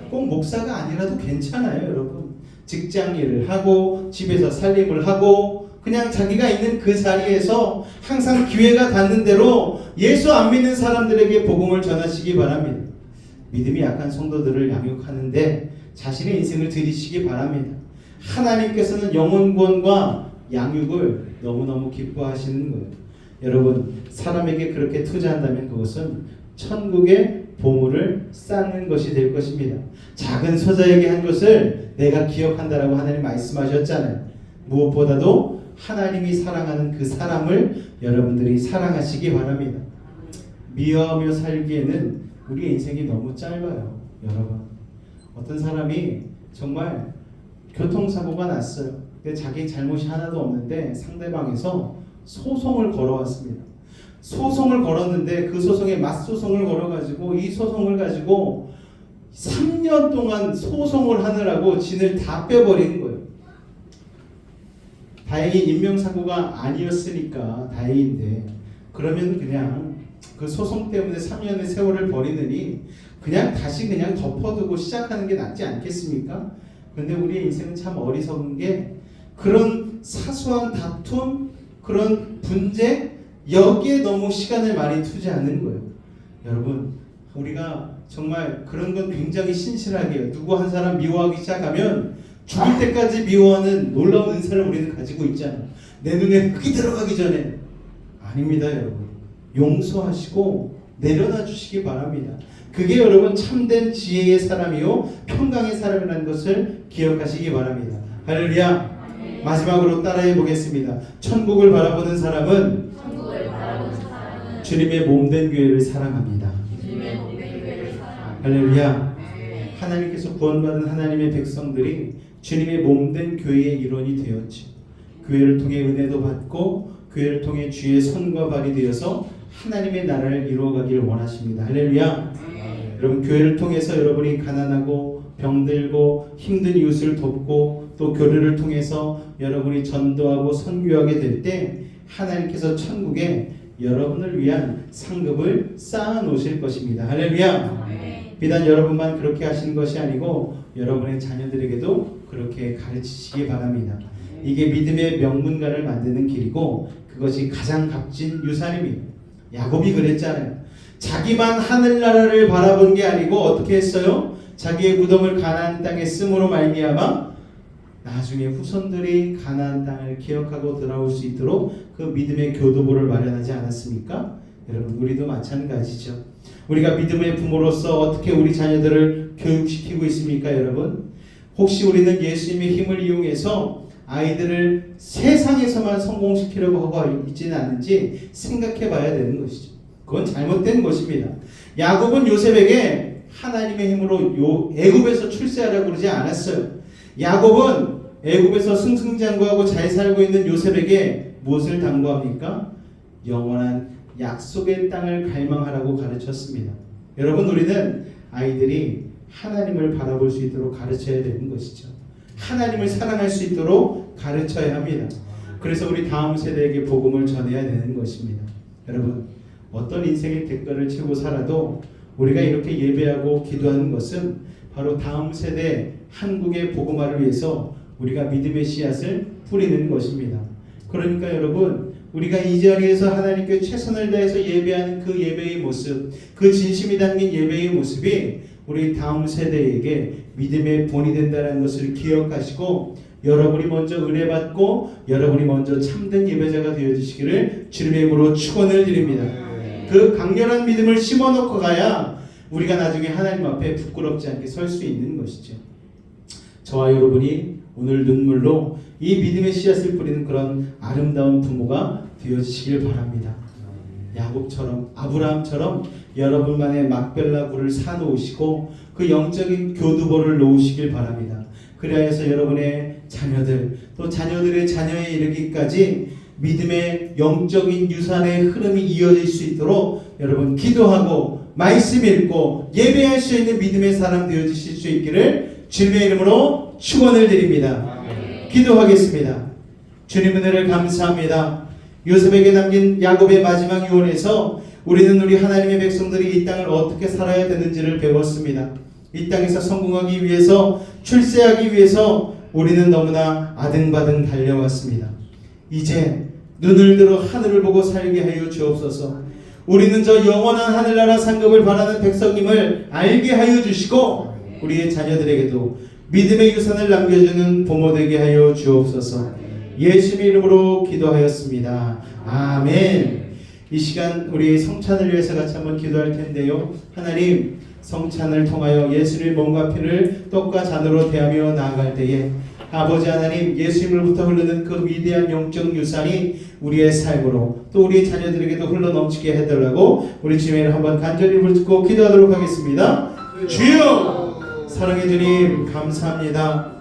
S1: 꼭 목사가 아니라도 괜찮아요. 여러분 직장 일을 하고 집에서 살림을 하고 그냥 자기가 있는 그 자리에서 항상 기회가 닿는 대로 예수 안 믿는 사람들에게 복음을 전하시기 바랍니다. 믿음이 약한 성도들을 양육하는데 자신의 인생을 드리시기 바랍니다. 하나님께서는 영혼 구원과 양육을 너무너무 기뻐하시는 거예요. 여러분 사람에게 그렇게 투자한다면 그것은 천국의 보물을 쌓는 것이 될 것입니다. 작은 소자에게 한 것을 내가 기억한다라고 하나님 말씀하셨잖아요. 무엇보다도 하나님이 사랑하는 그 사람을 여러분들이 사랑하시기 바랍니다. 미워하며 살기에는 우리의 인생이 너무 짧아요. 여러분 어떤 사람이 정말 교통사고가 났어요. 근데 자기 잘못이 하나도 없는데 상대방에서 소송을 걸어왔습니다. 소송을 걸었는데 그 소송에 맞소송을 걸어가지고 이 소송을 가지고 3년 동안 소송을 하느라고 진을 다 빼버린 거예요. 다행히 인명사고가 아니었으니까 다행인데 그러면 그냥 그 소송 때문에 3년의 세월을 버리느니 그냥 다시 그냥 덮어두고 시작하는 게 낫지 않겠습니까? 그런데 우리의 인생은 참 어리석은 게 그런 사소한 다툼, 그런 분쟁 여기에 너무 시간을 많이 투자하는 거예요. 여러분 우리가 정말 그런 건 굉장히 신실하게 해요. 누구 한 사람 미워하기 시작하면 죽을 때까지 미워하는 놀라운 은사를 우리는 가지고 있잖아요. 내 눈에 흙이 들어가기 전에. 아닙니다 여러분. 용서하시고 내려놔 주시기 바랍니다. 그게 여러분 참된 지혜의 사람이요 평강의 사람이라는 것을 기억하시기 바랍니다. 할렐루야. 마지막으로 따라해 보겠습니다. 천국을 바라보는 사람은 주님의 몸된 교회를 사랑합니다. 할렐루야. 하나님께서 구원받은 하나님의 백성들이 주님의 몸된 교회의 일원이 되었지. 교회를 통해 은혜도 받고 교회를 통해 주의 손과 발이 되어서 하나님의 나라를 이루어가기를 원하십니다. 할렐루야. 여러분 교회를 통해서 여러분이 가난하고 병들고 힘든 이웃을 돕고 또 교회를 통해서 여러분이 전도하고 선교하게 될 때 하나님께서 천국에 여러분을 위한 상급을 쌓아 놓으실 것입니다. 할렐루야. 비단 여러분만 그렇게 하시는 것이 아니고 여러분의 자녀들에게도 그렇게 가르치시기 바랍니다. 이게 믿음의 명문가를 만드는 길이고 그것이 가장 값진 유산입니다. 야곱이 그랬잖아요. 자기만 하늘나라를 바라본 게 아니고 어떻게 했어요? 자기의 무덤을 가나안 땅에 씀으로 말미암아 나중에 후손들이 가나안 땅을 기억하고 돌아올 수 있도록 그 믿음의 교도보를 마련하지 않았습니까? 여러분 우리도 마찬가지죠. 우리가 믿음의 부모로서 어떻게 우리 자녀들을 교육시키고 있습니까 여러분? 혹시 우리는 예수님의 힘을 이용해서 아이들을 세상에서만 성공시키려고 하고 있지는 않은지 생각해 봐야 되는 것이죠. 그건 잘못된 것입니다. 야곱은 요셉에게 하나님의 힘으로 애굽에서 출세하라고 그러지 않았어요. 야곱은 애굽에서 승승장구하고 잘 살고 있는 요셉에게 무엇을 당부합니까? 영원한 약속의 땅을 갈망하라고 가르쳤습니다. 여러분 우리는 아이들이 하나님을 바라볼 수 있도록 가르쳐야 되는 것이죠. 하나님을 사랑할 수 있도록 가르쳐야 합니다. 그래서 우리 다음 세대에게 복음을 전해야 되는 것입니다. 여러분 어떤 인생의 대가를 치고 살아도 우리가 이렇게 예배하고 기도하는 것은 바로 다음 세대 한국의 복음화를 위해서 우리가 믿음의 씨앗을 뿌리는 것입니다. 그러니까 여러분, 우리가 이 자리에서 하나님께 최선을 다해서 예배하는 그 예배의 모습, 그 진심이 담긴 예배의 모습이 우리 다음 세대에게 믿음의 본이 된다는 것을 기억하시고, 여러분이 먼저 은혜 받고 여러분이 먼저 참된 예배자가 되어주시기를 주님의 이름으로 축원을 드립니다. 그 강렬한 믿음을 심어놓고 가야 우리가 나중에 하나님 앞에 부끄럽지 않게 설 수 있는 것이죠. 저와 여러분이 오늘 눈물로 이 믿음의 씨앗을 뿌리는 그런 아름다운 부모가 되어주시길 바랍니다. 야곱처럼, 아브라함처럼 여러분만의 막벨라 굴을 사놓으시고 그 영적인 교두보를 놓으시길 바랍니다. 그래서 여러분의 자녀들, 또 자녀들의 자녀에 이르기까지 믿음의 영적인 유산의 흐름이 이어질 수 있도록 여러분 기도하고 말씀 읽고 예배할 수 있는 믿음의 사람 되어주실 수 있기를 주님의 이름으로 축원을 드립니다. 기도하겠습니다. 주님 은혜를 감사합니다. 요셉에게 남긴 야곱의 마지막 유언에서 우리는 우리 하나님의 백성들이 이 땅을 어떻게 살아야 되는지를 배웠습니다. 이 땅에서 성공하기 위해서, 출세하기 위해서 우리는 너무나 아등바등 달려왔습니다. 이제 눈을 들어 하늘을 보고 살게 하여 주옵소서. 우리는 저 영원한 하늘나라 상급을 바라는 백성임을 알게 하여 주시고, 우리의 자녀들에게도 믿음의 유산을 남겨주는 부모 되게 하여 주옵소서. 예수의 이름으로 기도하였습니다. 아멘. 이 시간 우리 성찬을 위해서 같이 한번 기도할 텐데요. 하나님, 성찬을 통하여 예수의 몸과 피를 떡과 잔으로 대하며 나아갈 때에 아버지 하나님, 예수님으로부터 흐르는 그 위대한 영적 유산이 우리의 삶으로 또 우리 자녀들에게도 흘러넘치게 해달라고 우리 주님을 한번 간절히 부르짖고 기도하도록 하겠습니다. 주여, 사랑의 주님 감사합니다.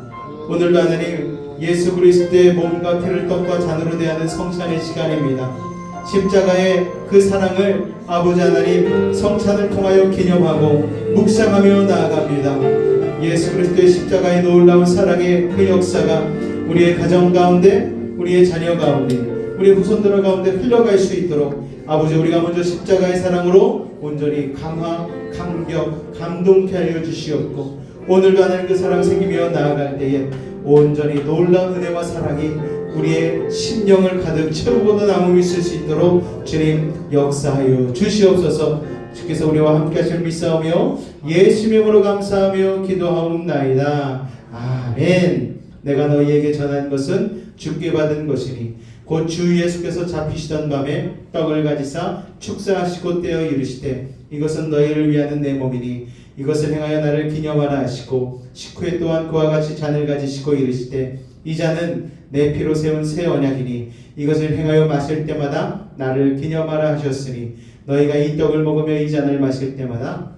S1: 오늘도 하나님 예수 그리스도의 몸과 피를 떡과 잔으로 대하는 성찬의 시간입니다. 십자가의 그 사랑을 아버지 하나님 성찬을 통하여 기념하고 묵상하며 나아갑니다. 예수 그리스도의 십자가의 놀라운 사랑의 그 역사가 우리의 가정 가운데, 우리의 자녀 가운데, 우리 후손들 가운데 흘러갈 수 있도록 아버지, 우리가 먼저 십자가의 사랑으로 온전히 강화, 감격, 감동케 하여 주시옵고, 오늘도 하나님 그 사랑 생기며 나아갈 때에 온전히 놀라운 은혜와 사랑이 우리의 심령을 가득 채우고도 남음이 있을 수 있도록 주님 역사하여 주시옵소서. 주께서 우리와 함께 하실 믿사오며 예수의 이름으로 감사하며 기도하옵나이다. 아멘. 내가 너희에게 전한 것은 주께 받은 것이니 곧 주 예수께서 잡히시던 밤에 떡을 가지사 축사하시고 떼어 이르시되 이것은 너희를 위하는 내 몸이니 이것을 행하여 나를 기념하라 하시고 식후에 또한 그와 같이 잔을 가지시고 이르시되 이 잔은 내 피로 세운 새 언약이니 이것을 행하여 마실 때마다 나를 기념하라 하셨으니 너희가 이 떡을 먹으며 이 잔을 마실 때마다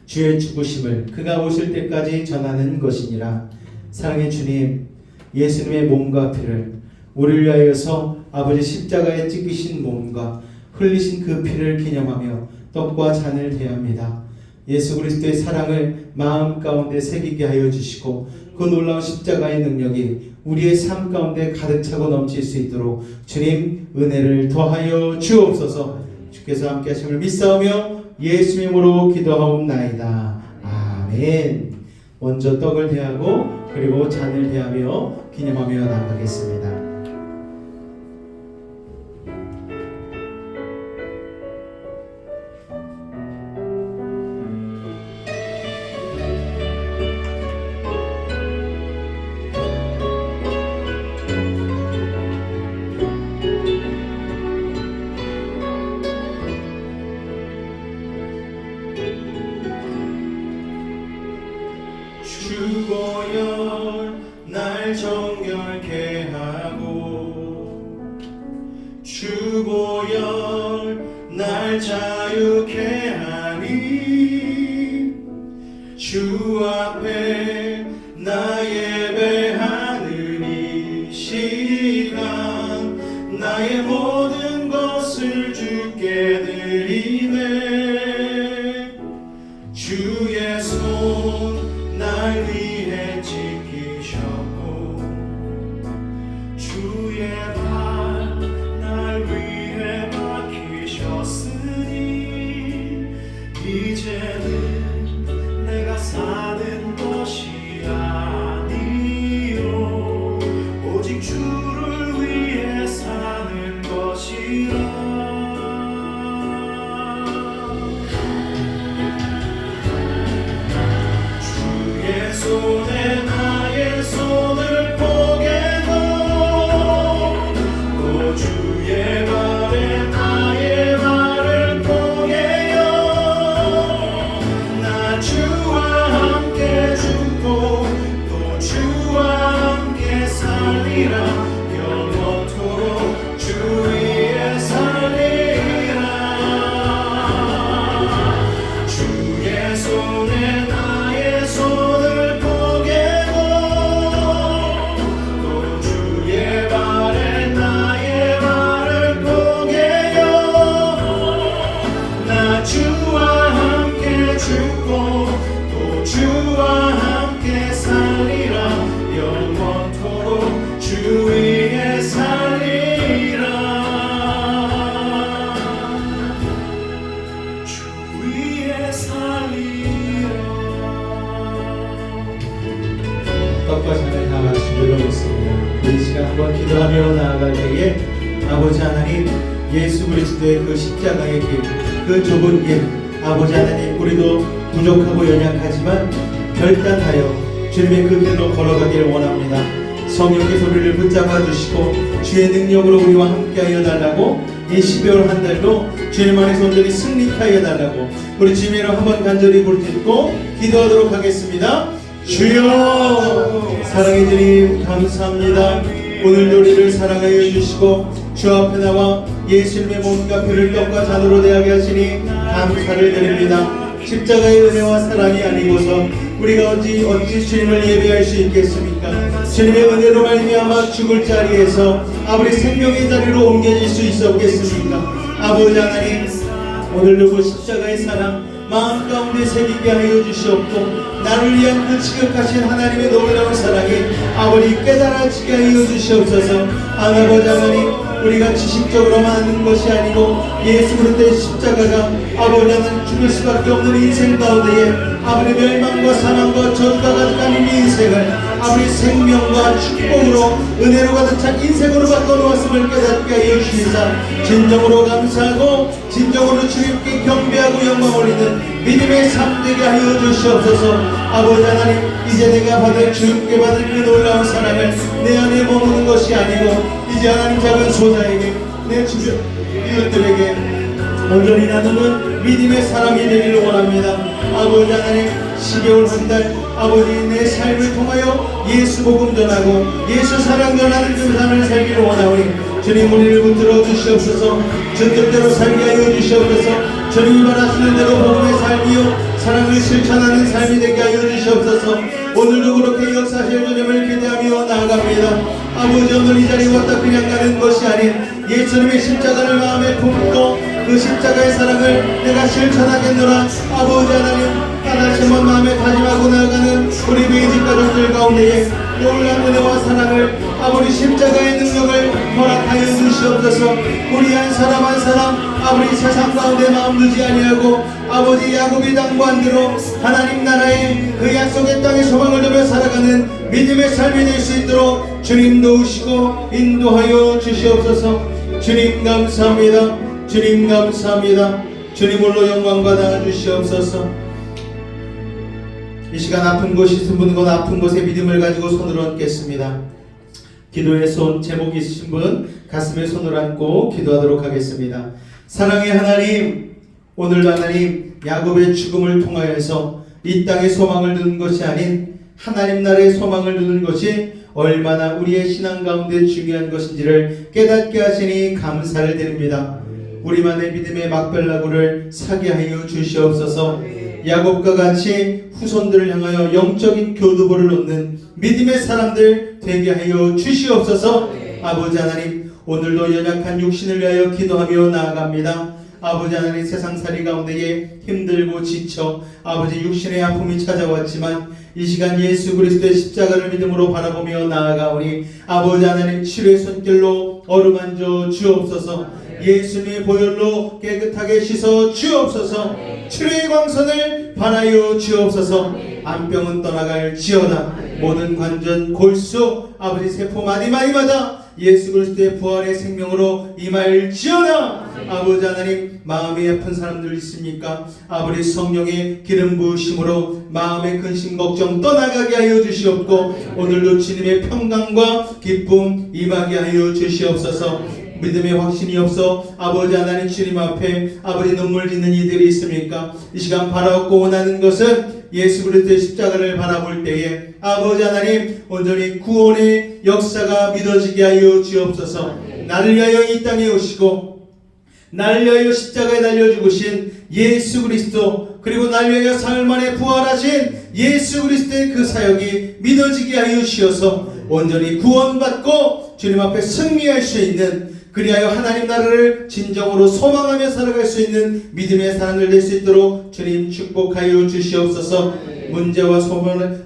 S1: 주의 죽으심을 그가 오실 때까지 전하는 것이니라. 사랑의 주님, 예수님의 몸과 피를 우리를 위하여서 아버지 십자가에 찢기신 몸과 흘리신 그 피를 기념하며 떡과 잔을 대합니다. 예수 그리스도의 사랑을 마음 가운데 새기게 하여 주시고 그 놀라운 십자가의 능력이 우리의 삶 가운데 가득 차고 넘칠 수 있도록 주님 은혜를 더하여 주옵소서. 주께서 함께 하심을 믿사오며 예수 이름으로 기도하옵나이다. 아멘. 먼저 떡을 대하고 그리고 잔을 대하며 기념하며 나가겠습니다. 주보혈 날 정결케 하고 주보혈 날 자유케 하니 주 앞에 나 예배하는 이 시간 나의 모든 것을 주께 드리네. 주의 손 날 위해 지키셨고 주의 발 날 위해 막히셨으니 이제는 내가 사는 것이 아니요 손에 나의 손을 포개고 또 주의 발에 나의 발을 포개요 나 주와 함께 죽고 또 주와 함께 살리라 영원토록 주 위에 살리라 주의 손에 나의 손을 포개고 또 주의 발에 나의 발을 포개요 나 주와 함께 죽고 또 주와 함께 살리라 영원토록 주 위에 살리라 주 위에 살리라 떡과 잔을 다 마시기로 했습니다. 이 시간 한번 기도하며 나아갈 때에 아버지 하나님 예수 그리스도의 그 십자가의 길, 그 좁은 길 아버지 하나님 우리도 부족하고 연약하지만 결단하여 주님의 그 길로 걸어가기를 원합니다. 성령께서 우리를 붙잡아 주시고 주의 능력으로 우리와 함께하여 달라고 이 12월 한 달도 주님 안에서 온전히 승리케 하여 달라고 우리 주님으로 한번 간절히 부르짖고 기도하도록 하겠습니다. 주여 사랑해 주님 감사합니다. 오늘도 우리를 사랑하여 주시고 주 앞에 나와 예수님의 몸과 피를 떡과 잔으로 대하게 하시니 감사를 드립니다. 십자가의 은혜와 사랑이 아니고서 우리가 어찌 주님을 예배할 수 있겠습니까? 주님의 은혜로 말미암아 죽을 자리에서 아버지 생명의 자리로 옮겨질 수 있었겠습니까? 아버지 하나님 오늘도 그 십자가의 사랑 마음 가운데 새기게 하여 주시옵고 나를 위한 그 지극하신 하나님의 놀라운 사랑이 아버지 깨달아지게 하여 주시옵소서. 아버지 하나님 우리가 지식적으로만 아는 것이 아니고 예수 그리스도의 십자가가 아버지 하나님 죽을 수밖에 없는 인생 가운데에 아버지 멸망과 사망과 저주가 가득한 이 인생을 아버지 생명과 축복으로 은혜로 가득 찬 인생으로 바꿔놓았음을 깨닫게 하여 주시사 진정으로 감사하고 진정으로 주님께 경배하고 영광 올리는 믿음의 삶 되게 하여 주시옵소서. 아버지 하나님 이제 내가 받을 주님께 받을 그 놀라운 사랑을 내 안에 머무는 것이 아니고 이제 하나님 작은 소자에게 내 주변 이웃들에게 온전히 나누는 믿음의 사랑이 되기를 원합니다. 아버지 하나님 12월 한 달 아버지 내 삶을 통하여 예수 복음 전하고 예수 사랑 전하는 그 삶을 살기를 원하오니 주님 우리를 붙들어 주시옵소서. 주 뜻대로 살게 하여 주시옵소서. 주님이 말하시는 대로 복음의 삶이요 사랑을 실천하는 삶이 되게 하여 주시옵소서. 오늘도 그렇게 역사하실 주님을 기대하며 나아갑니다. 아버지 오늘 이 자리에 왔다 그냥 가는 것이 아닌 예수님의 십자가를 마음에 품고 그 십자가의 사랑을 내가 실천하겠노라. 아버지 하나님 다시 한번 마음에 다짐하고 나아가는 우리 매직 가족들 가운데에 놀라운 은혜와 사랑을 아버지 십자가의 능력을 허락하여 주시옵소서. 우리 한 사람 한 사람 아버지 세상 가운데 마음 두지 아니하고 아버지 야곱이 당부한 대로 하나님 나라의 그 약속의 땅에 소망을 두며 살아가는 믿음의 삶이 될 수 있도록 주님 도우시고 인도하여 주시옵소서. 주님 감사합니다. 주님 감사합니다. 주님으로 영광 받아 주시옵소서. 이 시간 아픈 곳이 있으신 분, 그 아픈 곳에 믿음을 가지고 손을 얹겠습니다. 기도의 손, 제목 있으신 분 가슴에 손을 얹고 기도하도록 하겠습니다. 사랑의 하나님, 오늘도 하나님 야곱의 죽음을 통하여서 이 땅에 소망을 두는 것이 아닌 하나님 나라의 소망을 두는 것이 얼마나 우리의 신앙 가운데 중요한 것인지를 깨닫게 하시니 감사를 드립니다. 우리만의 믿음의 막벨나무를 사게 하여 주시옵소서. 야곱과 같이 후손들을 향하여 영적인 교두보를 놓는 믿음의 사람들 되게 하여 주시옵소서. 아버지 하나님 오늘도 연약한 육신을 위하여 기도하며 나아갑니다. 아버지 하나님 세상살이 가운데에 힘들고 지쳐 아버지 육신의 아픔이 찾아왔지만 이 시간 예수 그리스도의 십자가를 믿음으로 바라보며 나아가오니 아버지 하나님 치료의 손길로 어루만져 주옵소서. 예수님의 보혈로 깨끗하게 씻어 주옵소서. 치료의 광선을 발하여 주옵소서. 암병은 떠나갈 지어다. 모든 관전 골수 아버지 세포 마디마디마다 예수 그리스도의 부활의 생명으로 임할지어다. 아버지 하나님, 마음이 아픈 사람들 있습니까? 아버지 성령의 기름 부으심으로 마음의 근심 걱정 떠나가게 하여 주시옵고 오늘도 주님의 평강과 기쁨 임하게 하여 주시옵소서. 믿음의 확신이 없어 아버지 하나님 주님 앞에 아버지 눈물 짓는 이들이 있습니까? 이 시간 바라고 원하는 것은 예수 그리스도의 십자가를 바라볼 때에 아버지 하나님 온전히 구원의 역사가 믿어지게 하여 주옵소서. 나를 위하여 이 땅에 오시고 나를 위하여 십자가에 달려 죽으신 예수 그리스도, 그리고 나를 위하여 사흘 만에 부활하신 예수 그리스도의 그 사역이 믿어지게 하여 주셔서 온전히 구원받고 주님 앞에 승리할 수 있는, 그리하여 하나님 나라를 진정으로 소망하며 살아갈 수 있는 믿음의 사람들 될 수 있도록 주님 축복하여 주시옵소서. 문제와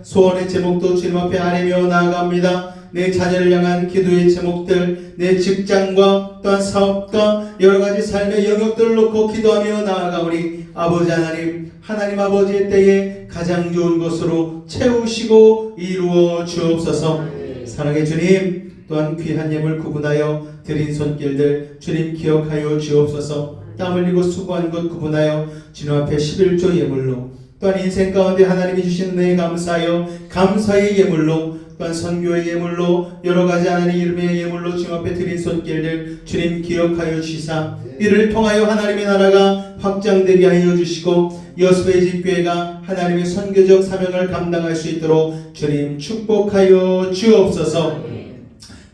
S1: 소원의 제목도 주님 앞에 아뢰며 나아갑니다. 내 자녀를 향한 기도의 제목들, 내 직장과 또한 사업과 여러가지 삶의 영역들을 놓고 기도하며 나아가오니 아버지 하나님, 하나님 아버지의 때에 가장 좋은 것으로 채우시고 이루어 주옵소서. 사랑의 주님, 또한 귀한 예물 구분하여 드린 손길들 주님 기억하여 주옵소서. 땀 흘리고 수고한 것 구분하여 주님 앞에 11조 예물로, 또한 인생 가운데 하나님이 주신 은혜에 감사하여 감사의 예물로, 또한 선교의 예물로, 여러가지 하나님 이름의 예물로 주님 앞에 드린 손길들 주님 기억하여 주시사 이를 통하여 하나님의 나라가 확장되게 하여 주시고 여수의 집교회가 하나님의 선교적 사명을 감당할 수 있도록 주님 축복하여 주옵소서.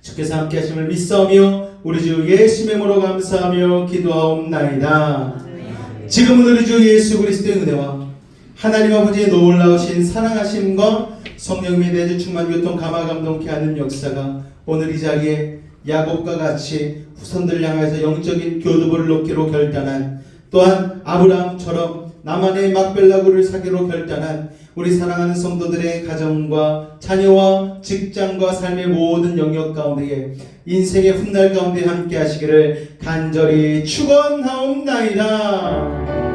S1: 주께서 함께 하심을 믿사오며 우리 주 예수의 이름으로 감사하며 기도하옵나이다. 지금은 우리 주 예수 그리스도의 은혜와 하나님 아버지의 놀라우신 사랑하심과 성령님의 내주 충만 교통 감화 감동케 하는 역사가 오늘 이 자리에 야곱과 같이 후손들 향해서 영적인 교두보를 놓기로 결단한, 또한 아브라함처럼 나만의 막벨라구를 사기로 결단한 우리 사랑하는 성도들의 가정과 자녀와 직장과 삶의 모든 영역 가운데에 인생의 훗날 가운데 함께 하시기를 간절히 축원하옵나이다.